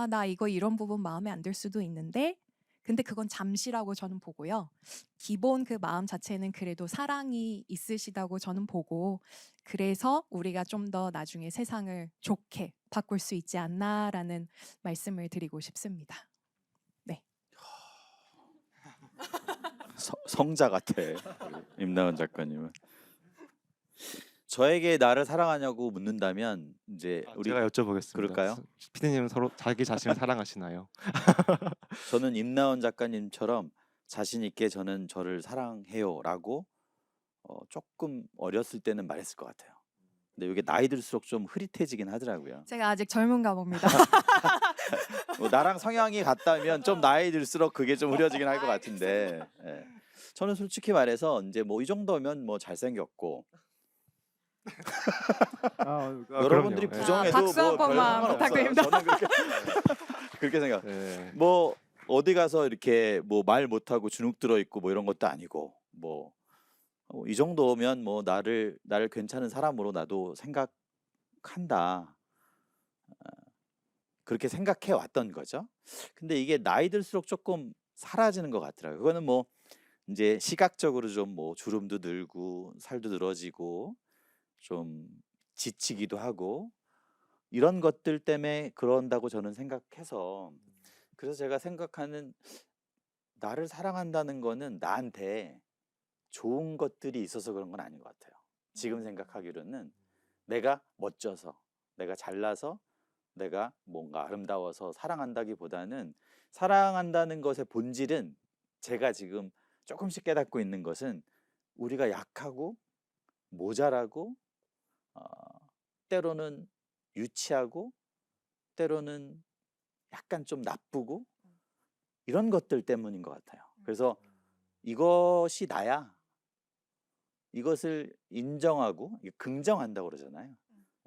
나 이거 이런 부분 마음에 안 들 수도 있는데 근데 그건 잠시라고 저는 보고요. 기본 그 마음 자체는 그래도 사랑이 있으시다고 저는 보고 그래서 우리가 좀 더 나중에 세상을 좋게 바꿀 수 있지 않나라는 말씀을 드리고 싶습니다. 네. 성자 같아. 우리 임나원 작가님은. 저에게 나를 사랑하냐고 묻는다면 이제 우리 제가 여쭤보겠습니다. 그럴까요? 피디님은 서로 자기 자신을 사랑하시나요? 저는 임나원 작가님처럼 자신 있게 저는 저를 사랑해요라고 조금 어렸을 때는 말했을 것 같아요. 근데 이게 나이 들수록 좀 흐릿해지긴 하더라고요. 제가 아직 젊은가 봅니다. 뭐 나랑 성향이 같다면 좀 나이 들수록 그게 좀 흐려지긴 할 것 같은데. 예. 저는 솔직히 말해서 이제 뭐 이 정도면 뭐 잘생겼고 여러분들이 그럼요. 부정해도 박수 한 뭐 별 번만 상관없어요. 부탁드립니다. 저는 그렇게 생각. 네. 뭐 어디 가서 이렇게 뭐 말 못하고 주눅 들어 있고 뭐 이런 것도 아니고 뭐 이 정도면 뭐 나를 괜찮은 사람으로 나도 생각한다. 그렇게 생각해 왔던 거죠. 근데 이게 나이 들수록 조금 사라지는 것 같더라고요. 그거는 뭐 이제 시각적으로 좀 뭐 주름도 늘고 살도 늘어지고 좀 지치기도 하고 이런 것들 때문에 그런다고 저는 생각해서 그래서 제가 생각하는 나를 사랑한다는 거는 나한테 좋은 것들이 있어서 그런 건 아닌 것 같아요. 지금 생각하기로는 내가 멋져서 내가 잘나서 내가 뭔가 아름다워서 사랑한다기보다는 사랑한다는 것의 본질은 제가 지금 조금씩 깨닫고 있는 것은 우리가 약하고 모자라고 때로는 유치하고 때로는 약간 좀 나쁘고 이런 것들 때문인 것 같아요. 그래서 이것이 나야. 이것을 인정하고 이게 긍정한다고 그러잖아요.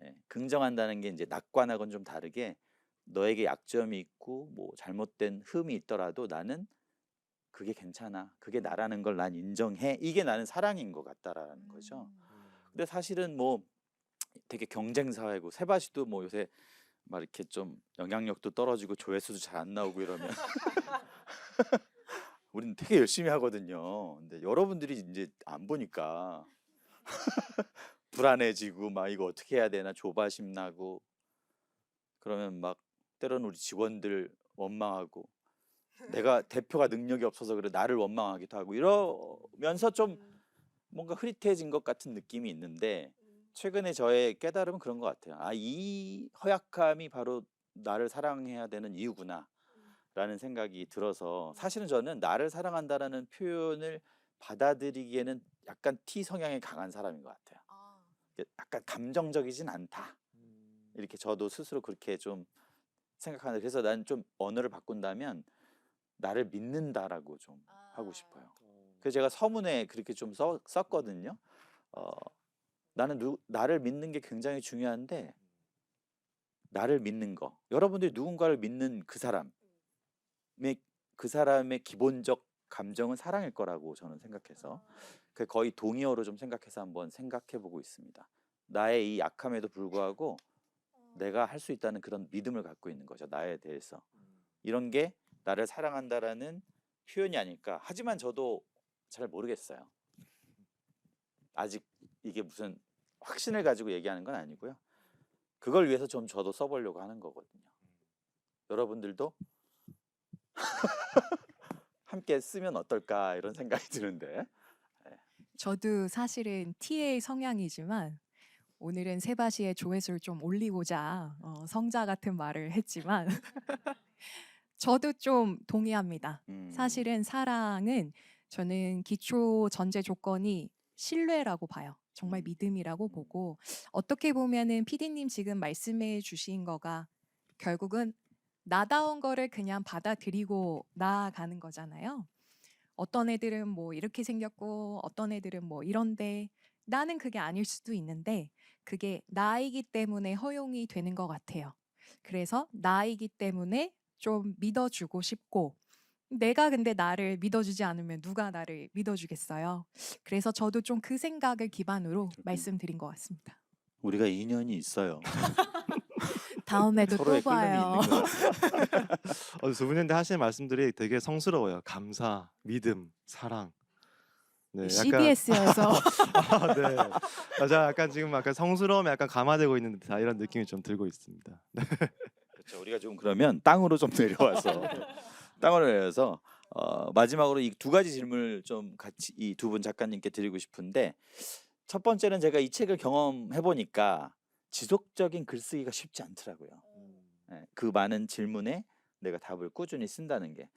예, 긍정한다는 게 이제 낙관하고는 좀 다르게 너에게 약점이 있고 뭐 잘못된 흠이 있더라도 나는 그게 괜찮아. 그게 나라는 걸 난 인정해. 이게 나는 사랑인 것 같다라는 거죠. 근데 사실은 뭐 되게 경쟁 사회고 세바시도 뭐 요새 막 이렇게 좀 영향력도 떨어지고 조회수도 잘 안 나오고 이러면 우리는 되게 열심히 하거든요. 근데 여러분들이 이제 안 보니까 불안해지고 막 이거 어떻게 해야 되나 조바심 나고 그러면 막 때로는 우리 직원들 원망하고 내가 대표가 능력이 없어서 그래 나를 원망하기도 하고 이러면서 좀 뭔가 흐릿해진 것 같은 느낌이 있는데 최근에 저의 깨달음은 그런 것 같아요. 아, 이 허약함이 바로 나를 사랑해야 되는 이유구나 라는 생각이 들어서 사실은 저는 나를 사랑한다라는 표현을 받아들이기에는 약간 T 성향이 강한 사람인 것 같아요. 약간 감정적이진 않다. 이렇게 저도 스스로 그렇게 좀 생각하는데 그래서 난 좀 언어를 바꾼다면 나를 믿는다라고 좀 하고 싶어요. 그래서 제가 서문에 그렇게 좀 썼거든요. 나는 나를 믿는 게 굉장히 중요한데 나를 믿는 거. 여러분들이 누군가를 믿는 그 사람의 기본적 감정은 사랑일 거라고 저는 생각해서 그 거의 동의어로 좀 생각해서 한번 생각해 보고 있습니다. 나의 이 약함에도 불구하고 내가 할 수 있다는 그런 믿음을 갖고 있는 거죠. 나에 대해서. 이런 게 나를 사랑한다라는 표현이 아닐까. 하지만 저도 잘 모르겠어요. 아직 이게 무슨 확신을 가지고 얘기하는 건 아니고요. 그걸 위해서 좀 저도 써보려고 하는 거거든요. 여러분들도 함께 쓰면 어떨까 이런 생각이 드는데. 저도 사실은 TA 성향이지만 오늘은 세바시의 조회수를 좀 올리고자 성자 같은 말을 했지만 저도 좀 동의합니다. 사실은 사랑은 저는 기초 전제 조건이 신뢰라고 봐요. 정말 믿음이라고 보고 어떻게 보면은 PD님 지금 말씀해 주신 거가 결국은 나다운 거를 그냥 받아들이고 나아가는 거잖아요. 어떤 애들은 뭐 이렇게 생겼고 어떤 애들은 뭐 이런데 나는 그게 아닐 수도 있는데 그게 나이기 때문에 허용이 되는 것 같아요. 그래서 나이기 때문에 좀 믿어주고 싶고 내가 근데 나를 믿어주지 않으면 누가 나를 믿어주겠어요. 그래서 저도 좀 그 생각을 기반으로 말씀드린 것 같습니다. 우리가 인연이 있어요. 다음에도 또 서로의 끌림이 봐요. 있는 것 같아요. 두 분인데 하시는 말씀들이 되게 성스러워요. 감사, 믿음, 사랑. 네, 약간 CBS여서 네. 맞아. 약간 지금 약간 성스러움에 약간 감화되고 있는 듯한 이런 느낌이 좀 들고 있습니다. 그렇죠. 우리가 좀 그러면 땅으로 좀 내려와서 땅으로 내려서 마지막으로 이 두 가지 질문을 좀 같이 이 두 분 작가님께 드리고 싶은데 첫 번째는 제가 이 책을 경험해 보니까 지속적인 글쓰기가 쉽지 않더라고요. 그 많은 질문에 내가 답을 꾸준히 쓴다는 게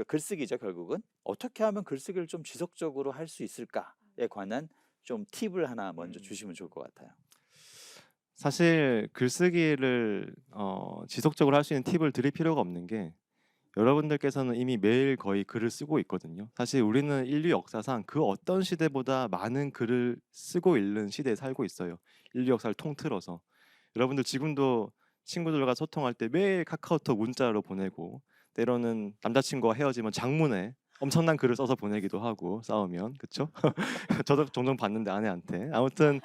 글쓰기죠. 결국은 어떻게 하면 글쓰기를 좀 지속적으로 할 수 있을까에 관한 좀 팁을 하나 먼저 주시면 좋을 것 같아요. 사실 글쓰기를 지속적으로 할 수 있는 팁을 드릴 필요가 없는 게 여러분들께서는 이미 매일 거의 글을 쓰고 있거든요. 사실 우리는 인류 역사상 그 어떤 시대보다 많은 글을 쓰고 읽는 시대에 살고 있어요. 인류 역사를 통틀어서. 여러분들 지금도 친구들과 소통할 때 매일 카카오톡 문자로 보내고 때로는 남자친구와 헤어지면 장문에 엄청난 글을 써서 보내기도 하고 싸우면 그렇죠? 저도 종종 봤는데 아내한테 아무튼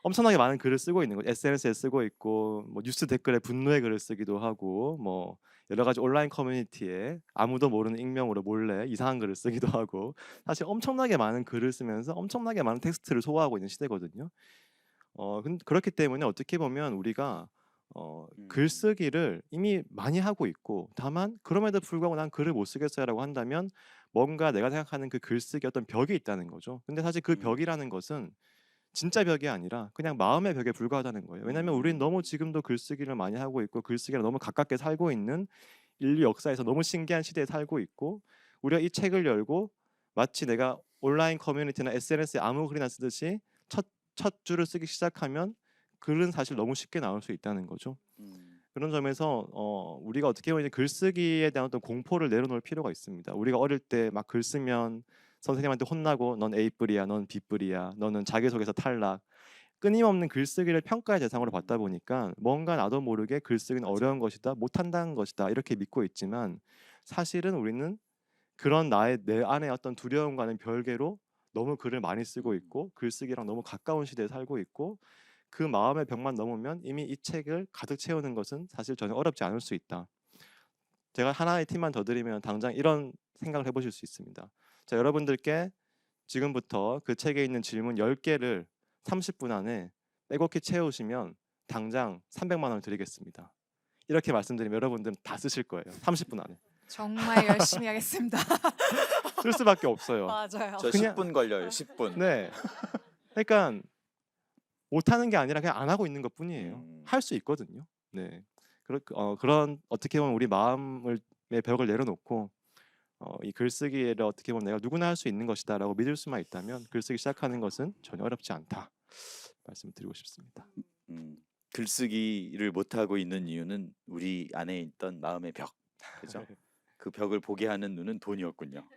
엄청나게 많은 글을 쓰고 있는 거죠. SNS에 쓰고 있고 뭐 뉴스 댓글에 분노의 글을 쓰기도 하고 뭐 여러 가지 온라인 커뮤니티에 아무도 모르는 익명으로 몰래 이상한 글을 쓰기도 하고 사실 엄청나게 많은 글을 쓰면서 엄청나게 많은 텍스트를 소화하고 있는 시대거든요. 그렇기 때문에 어떻게 보면 우리가 글쓰기를 이미 많이 하고 있고 다만 그럼에도 불구하고 난 글을 못 쓰겠어요라고 한다면 뭔가 내가 생각하는 그 글쓰기 어떤 벽이 있다는 거죠. 근데 사실 그 벽이라는 것은 진짜 벽이 아니라 그냥 마음의 벽에 불과하다는 거예요. 왜냐하면 우리는 너무 지금도 글쓰기를 많이 하고 있고 글쓰기랑 너무 가깝게 살고 있는 인류 역사에서 너무 신기한 시대에 살고 있고 우리가 이 책을 열고 마치 내가 온라인 커뮤니티나 SNS에 아무 글이나 쓰듯이 첫 줄을 쓰기 시작하면 글은 사실 너무 쉽게 나올 수 있다는 거죠. 음. 그런 점에서 우리가 어떻게 보면 이제 글쓰기에 대한 어떤 공포를 내려놓을 필요가 있습니다. 우리가 어릴 때 막 글 쓰면 선생님한테 혼나고 넌 A뿔이야, 넌 B뿔이야, 너는 자기소개서 탈락. 끊임없는 글쓰기를 평가의 대상으로 받다 보니까 뭔가 나도 모르게 글쓰기는 어려운 것이다, 못한다는 것이다 이렇게 믿고 있지만 사실은 우리는 그런 내 안에 어떤 두려움과는 별개로 너무 글을 많이 쓰고 있고 글쓰기랑 너무 가까운 시대에 살고 있고 그 마음의 벽만 넘으면 이미 이 책을 가득 채우는 것은 사실 전혀 어렵지 않을 수 있다. 제가 하나의 팁만 더 드리면 당장 이런 생각을 해보실 수 있습니다. 자, 여러분들께 지금부터 그 책에 있는 질문 10개를 30분 안에 빼곡히 채우시면 당장 300만 원을 드리겠습니다. 이렇게 말씀드리면 여러분들은 다 쓰실 거예요. 30분 안에. 정말 열심히 하겠습니다. 쓸 수밖에 없어요. 맞아요. 저 그냥- 10분 걸려요. 10분. 네. 그러니까 못하는 게 아니라 그냥 안 하고 있는 것뿐이에요. 할 수 있거든요. 네. 그런 어떻게 보면 우리 마음의 벽을 내려놓고 이 글쓰기를 어떻게 보면 내가 누구나 할 수 있는 것이다라고 믿을 수만 있다면 글쓰기 시작하는 것은 전혀 어렵지 않다. 말씀드리고 싶습니다. 글쓰기를 못 하고 있는 이유는 우리 안에 있던 마음의 벽. 그죠? 그 벽을 보게 하는 눈은 돈이었군요.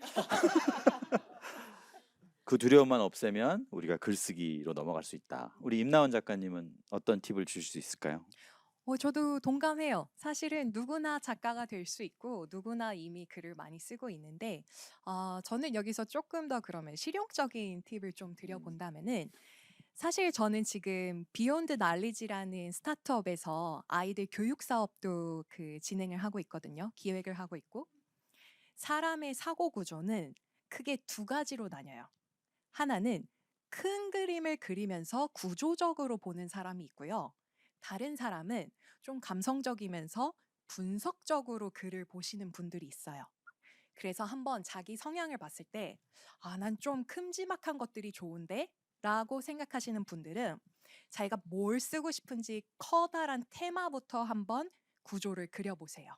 그 두려움만 없애면 우리가 글쓰기로 넘어갈 수 있다. 우리 임나원 작가님은 어떤 팁을 주실 수 있을까요? 저도 동감해요. 사실은 누구나 작가가 될 수 있고 누구나 이미 글을 많이 쓰고 있는데 저는 여기서 조금 더 그러면 실용적인 팁을 좀 드려본다면은 사실 저는 지금 비욘드 날리지라는 스타트업에서 아이들 교육 사업도 진행을 하고 있거든요. 기획을 하고 있고 사람의 사고 구조는 크게 두 가지로 나뉘어요. 하나는 큰 그림을 그리면서 구조적으로 보는 사람이 있고요. 다른 사람은 좀 감성적이면서 분석적으로 글을 보시는 분들이 있어요. 그래서 한번 자기 성향을 봤을 때, 난 좀 큼지막한 것들이 좋은데? 라고 생각하시는 분들은 자기가 뭘 쓰고 싶은지 커다란 테마부터 한번 구조를 그려보세요.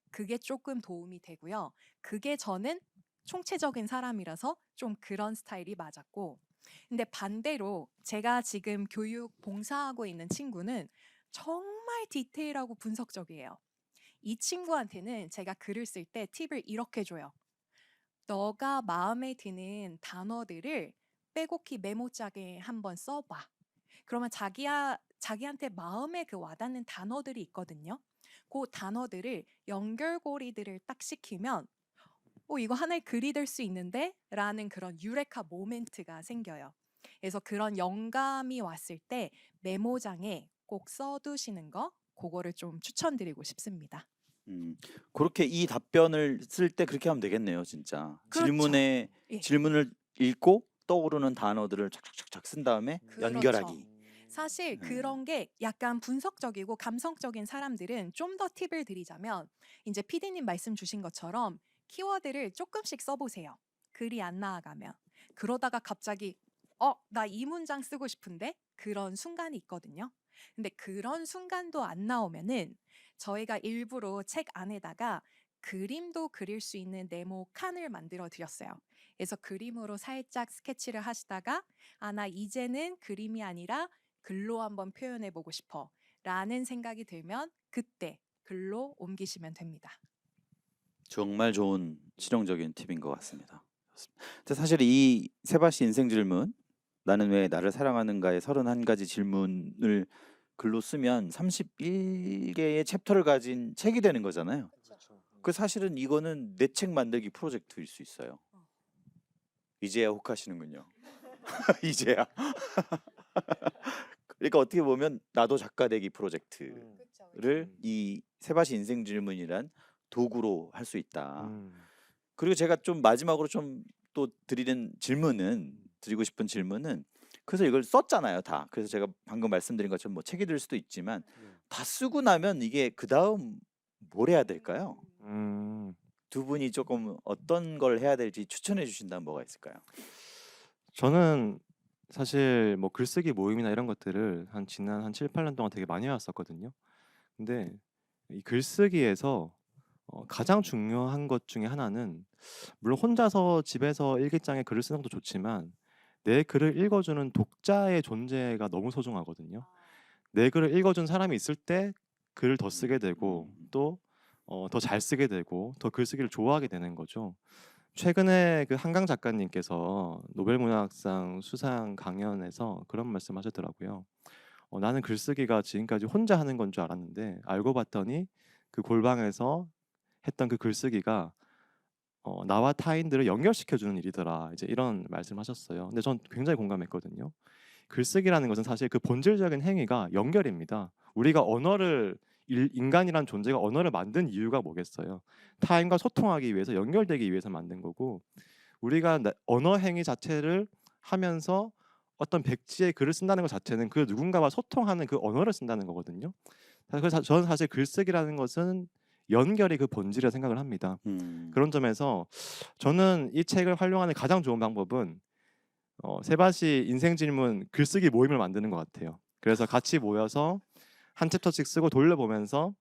그게 조금 도움이 되고요. 그게 저는 총체적인 사람이라서 좀 그런 스타일이 맞았고, 근데 반대로 제가 지금 교육 봉사하고 있는 친구는 정말 디테일하고 분석적이에요. 이 친구한테는 제가 글을 쓸 때 팁을 이렇게 줘요. 너가 마음에 드는 단어들을 빼곡히 메모장에 한번 써봐. 그러면 자기한테 마음에 와닿는 단어들이 있거든요. 그 단어들을 연결고리들을 딱 시키면 이거 하나의 글이 될 수 있는데? 라는 그런 유레카 모멘트가 생겨요. 그래서 그런 영감이 왔을 때 메모장에 꼭 써두시는 거, 그거를 좀 추천드리고 싶습니다. 그렇게 이 답변을 쓸 때 그렇게 하면 되겠네요, 진짜. 그렇죠. 예. 질문을 읽고 떠오르는 단어들을 착착착착 쓴 다음에 그렇죠. 연결하기. 사실 네. 그런 게 약간 분석적이고 감성적인 사람들은 좀 더 팁을 드리자면 이제 PD님 말씀 주신 것처럼 키워드를 조금씩 써보세요. 글이 안 나아가면. 그러다가 갑자기 나 이 문장 쓰고 싶은데? 그런 순간이 있거든요. 근데 그런 순간도 안 나오면은 저희가 일부러 책 안에다가 그림도 그릴 수 있는 네모 칸을 만들어 드렸어요. 그래서 그림으로 살짝 스케치를 하시다가 나 이제는 그림이 아니라 글로 한번 표현해 보고 싶어 라는 생각이 들면 그때 글로 옮기시면 됩니다. 정말 좋은 실용적인 팁인 것 같습니다. 근데 사실 이 세바시 인생 질문, 나는 왜 나를 사랑하는가의 31가지 질문을 글로 쓰면 31개의 챕터를 가진 책이 되는 거잖아요. 그 사실은 이거는 내 책 만들기 프로젝트일 수 있어요. 이제야 혹하시는군요. 이제야. 그러니까 어떻게 보면 나도 작가 되기 프로젝트를 이 세바시 인생 질문이란 도구로 할 수 있다. 그리고 제가 좀 마지막으로 좀 또 드리고 싶은 질문은, 그래서 이걸 썼잖아요, 다. 그래서 제가 방금 말씀드린 것처럼 뭐 책이 될 수도 있지만 다 쓰고 나면 이게 그 다음 뭘 해야 될까요? 두 분이 조금 어떤 걸 해야 될지 추천해 주신다면 뭐가 있을까요? 저는 사실 뭐 글쓰기 모임이나 이런 것들을 지난 한 7, 8년 동안 되게 많이 해왔었거든요. 근데 이 글쓰기에서 가장 중요한 것 중에 하나는 물론 혼자서 집에서 일기장에 글을 쓰는 것도 좋지만 내 글을 읽어주는 독자의 존재가 너무 소중하거든요. 내 글을 읽어준 사람이 있을 때 글을 더 쓰게 되고 음. 또 더 잘 쓰게 되고 더 글쓰기를 좋아하게 되는 거죠. 최근에 그 한강 작가님께서 노벨문학상 수상 강연에서 그런 말씀하셨더라고요. 나는 글쓰기가 지금까지 혼자 하는 건 줄 알았는데 알고 봤더니 그 골방에서 했던 그 글쓰기가 나와 타인들을 연결시켜 주는 일이더라. 이제 이런 말씀하셨어요. 근데 전 굉장히 공감했거든요. 글쓰기라는 것은 사실 그 본질적인 행위가 연결입니다. 우리가 인간이란 존재가 언어를 만든 이유가 뭐겠어요? 타인과 소통하기 위해서 연결되기 위해서 만든 거고 우리가 언어 행위 자체를 하면서 어떤 백지에 글을 쓴다는 것 자체는 그 누군가와 소통하는 그 언어를 쓴다는 거거든요. 그래서 저는 사실 글쓰기라는 것은 연결이 그 본질이라 생각을 합니다. 음. 그런 점에서 저는 이 책을 활용하는 가장 좋은 방법은 세바시 인생 질문 글쓰기 모임을 만드는 것 같아요. 그래서 같이 모여서 한 챕터씩 쓰고 돌려보면서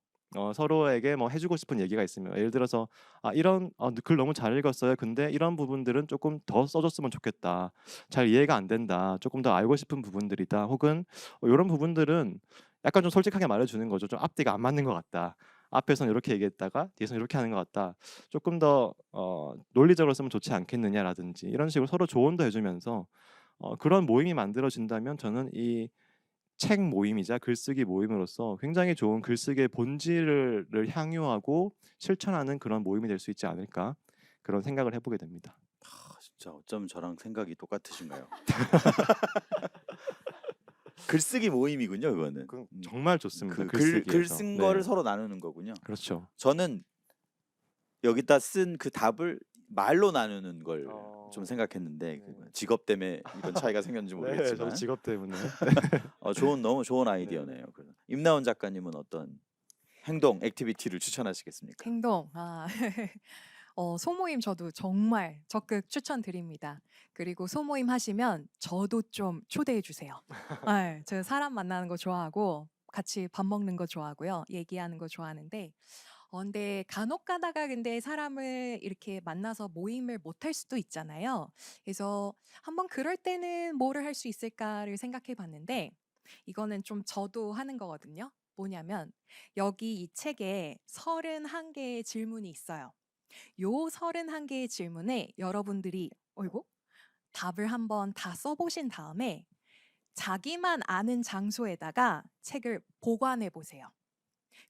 서로에게 뭐 해주고 싶은 얘기가 있으면 예를 들어서 이런 글 너무 잘 읽었어요. 근데 이런 부분들은 조금 더 써줬으면 좋겠다. 잘 이해가 안 된다. 조금 더 알고 싶은 부분들이다. 혹은 이런 부분들은 약간 좀 솔직하게 말해주는 거죠. 좀 앞뒤가 안 맞는 것 같다. 앞에서는 이렇게 얘기했다가 뒤에서는 이렇게 하는 것 같다. 조금 더 논리적으로 쓰면 좋지 않겠느냐라든지 이런 식으로 서로 조언도 해주면서 그런 모임이 만들어진다면 저는 이 책 모임이자 글쓰기 모임으로서 굉장히 좋은 글쓰기의 본질을 향유하고 실천하는 그런 모임이 될 수 있지 않을까 그런 생각을 해보게 됩니다. 진짜 어쩜 저랑 생각이 똑같으신가요? 글쓰기 모임이군요, 그거는. 정말 좋습니다. 글 글쓰기에서. 쓴 네. 거를 서로 나누는 거군요. 그렇죠. 저는 여기다 쓴 그 답을 말로 나누는 걸 좀 생각했는데 네. 직업 때문에 이런 차이가 생겼는지 네, 모르겠지만 저도 직업 때문에. 너무 좋은 아이디어네요. 그래서 임나원 작가님은 어떤 행동, 액티비티를 추천하시겠습니까? 행동. 소모임 저도 정말 적극 추천드립니다. 그리고 소모임 하시면 저도 좀 초대해 주세요. 예. 제가 사람 만나는 거 좋아하고 같이 밥 먹는 거 좋아하고요. 얘기하는 거 좋아하는데 근데 간혹 가다가 근데 사람을 이렇게 만나서 모임을 못 할 수도 있잖아요. 그래서 한번 그럴 때는 뭐를 할 수 있을까를 생각해 봤는데 이거는 좀 저도 하는 거거든요. 뭐냐면 여기 이 책에 31개의 질문이 있어요. 요 31개의 질문에 여러분들이 어이구 답을 한번 다 써 보신 다음에 자기만 아는 장소에다가 책을 보관해 보세요.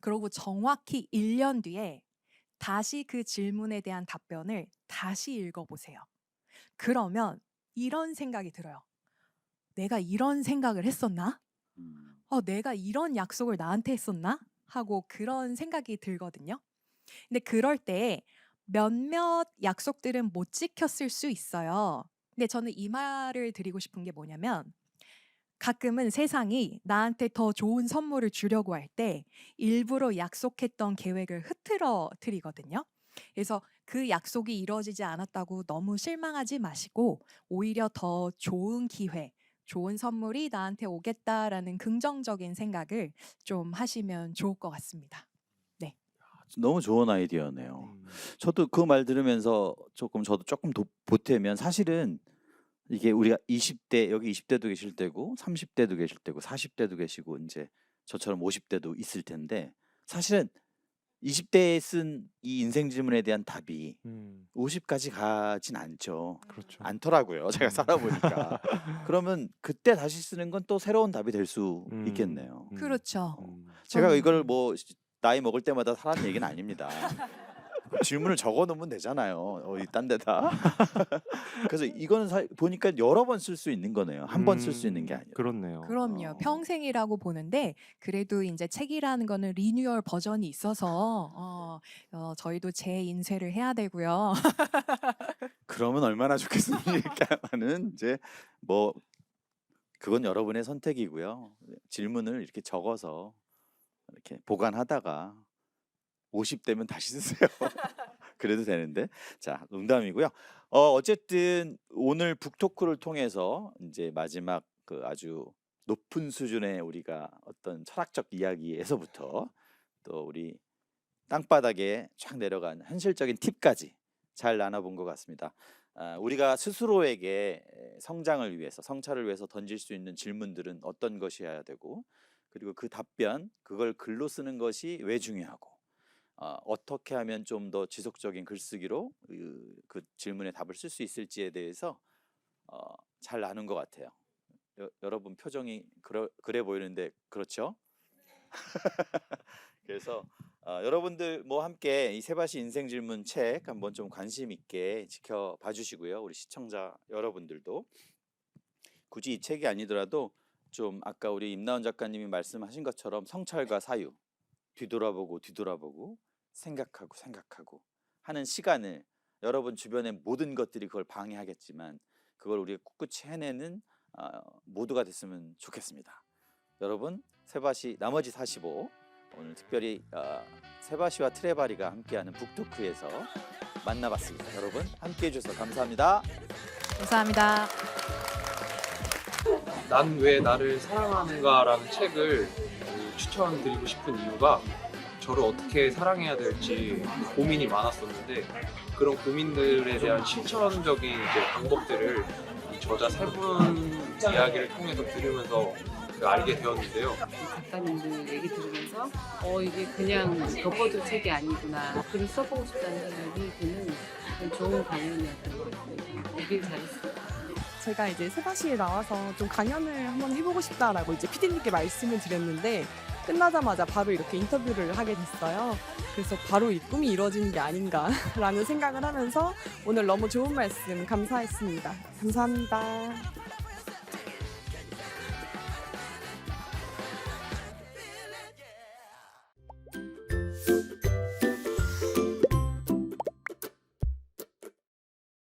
그러고 정확히 1년 뒤에 다시 그 질문에 대한 답변을 다시 읽어 보세요. 그러면 이런 생각이 들어요. '내가 이런 생각을 했었나? 음. 내가 이런 약속을 나한테 했었나?' 하고 그런 생각이 들거든요. 근데 그럴 때 몇몇 약속들은 못 지켰을 수 있어요. 근데 저는 이 말을 드리고 싶은 게 뭐냐면 가끔은 세상이 나한테 더 좋은 선물을 주려고 할 때 일부러 약속했던 계획을 흐트러뜨리거든요. 그래서 그 약속이 이루어지지 않았다고 너무 실망하지 마시고 오히려 더 좋은 기회, 좋은 선물이 나한테 오겠다라는 긍정적인 생각을 좀 하시면 좋을 것 같습니다. 네. 너무 좋은 아이디어네요. 음. 저도 그 말 들으면서 저도 조금 보태면 사실은 이게 우리가 20대 여기 20대도 계실 때고 30대도 계실 때고 40대도 계시고 이제 저처럼 50대도 있을 텐데 사실은 20대에 쓴 이 인생 질문에 대한 답이 50까지 가진 않죠. 그렇죠. 않더라고요. 제가 살아보니까. 그러면 그때 다시 쓰는 건 또 새로운 답이 될 수 있겠네요. 그렇죠. 제가 저는 이걸 뭐 나이 먹을 때마다 하라는 얘기는 아닙니다. 질문을 적어 놓으면 되잖아요. 어디 딴 데다. 그래서 이거는 보니까 여러 번 쓸 수 있는 거네요. 한 번 쓸 수 있는 게 아니라. 그렇네요. 그럼요. 평생이라고 보는데 그래도 인제 책이라는 거는 리뉴얼 버전이 있어서 저희도 재인쇄를 해야 되고요. 그러면 얼마나 좋겠습니까마는 이제 뭐 그건 여러분의 선택이고요. 질문을 이렇게 적어서 이렇게 보관하다가 50대면 다시 쓰세요. 그래도 되는데. 자, 농담이고요. 어쨌든 오늘 북토크를 통해서 이제 마지막 그 아주 높은 수준의 우리가 어떤 철학적 이야기에서부터 또 우리 땅바닥에 쫙 내려간 현실적인 팁까지 잘 나눠본 것 같습니다. 우리가 스스로에게 성장을 위해서, 성찰을 위해서 던질 수 있는 질문들은 어떤 것이어야 되고 그리고 그 답변, 그걸 글로 쓰는 것이 왜 중요하고 어떻게 하면 좀 더 지속적인 글쓰기로 그 질문에 답을 쓸 수 있을지에 대해서 잘 나눈 것 같아요. 여러분 표정이 그래 보이는데 그렇죠? 그래서 여러분들 뭐 함께 이 세바시 인생 질문 책 한번 좀 관심 있게 지켜봐 주시고요. 우리 시청자 여러분들도 굳이 이 책이 아니더라도 좀 아까 우리 임나원 작가님이 말씀하신 것처럼 성찰과 사유, 뒤돌아보고 생각하고 하는 시간을, 여러분 주변의 모든 것들이 그걸 방해하겠지만 그걸 우리가 꿋꿋이 해내는 모두가 됐으면 좋겠습니다. 여러분, 세바시 나머지 45, 오늘 특별히 세바시와 트레바리가 함께하는 북토크에서 만나봤습니다. 여러분 함께해 주셔서 감사합니다. 감사합니다. 난 왜 나를 사랑하는가라는 책을 추천드리고 싶은 이유가, 저를 어떻게 사랑해야 될지 고민이 많았었는데 그런 고민들에 대한 실천적인 이제 방법들을 이 저자 세 분 이야기를 통해서 들으면서 알게 되었는데요. 작가님들 얘기 들으면서 이게 그냥 덮어둘 책이 아니구나, 글을 써보고 싶다는 생각이 드는 좋은 강연이었던 것 같아요. 얘기를 잘했어요. 제가 이제 세바시에 나와서 좀 강연을 한번 해보고 싶다라고 이제 PD님께 말씀을 드렸는데 끝나자마자 바로 이렇게 인터뷰를 하게 됐어요. 그래서 바로 이 꿈이 이루어지는 게 아닌가라는 생각을 하면서 오늘 너무 좋은 말씀 감사했습니다. 감사합니다.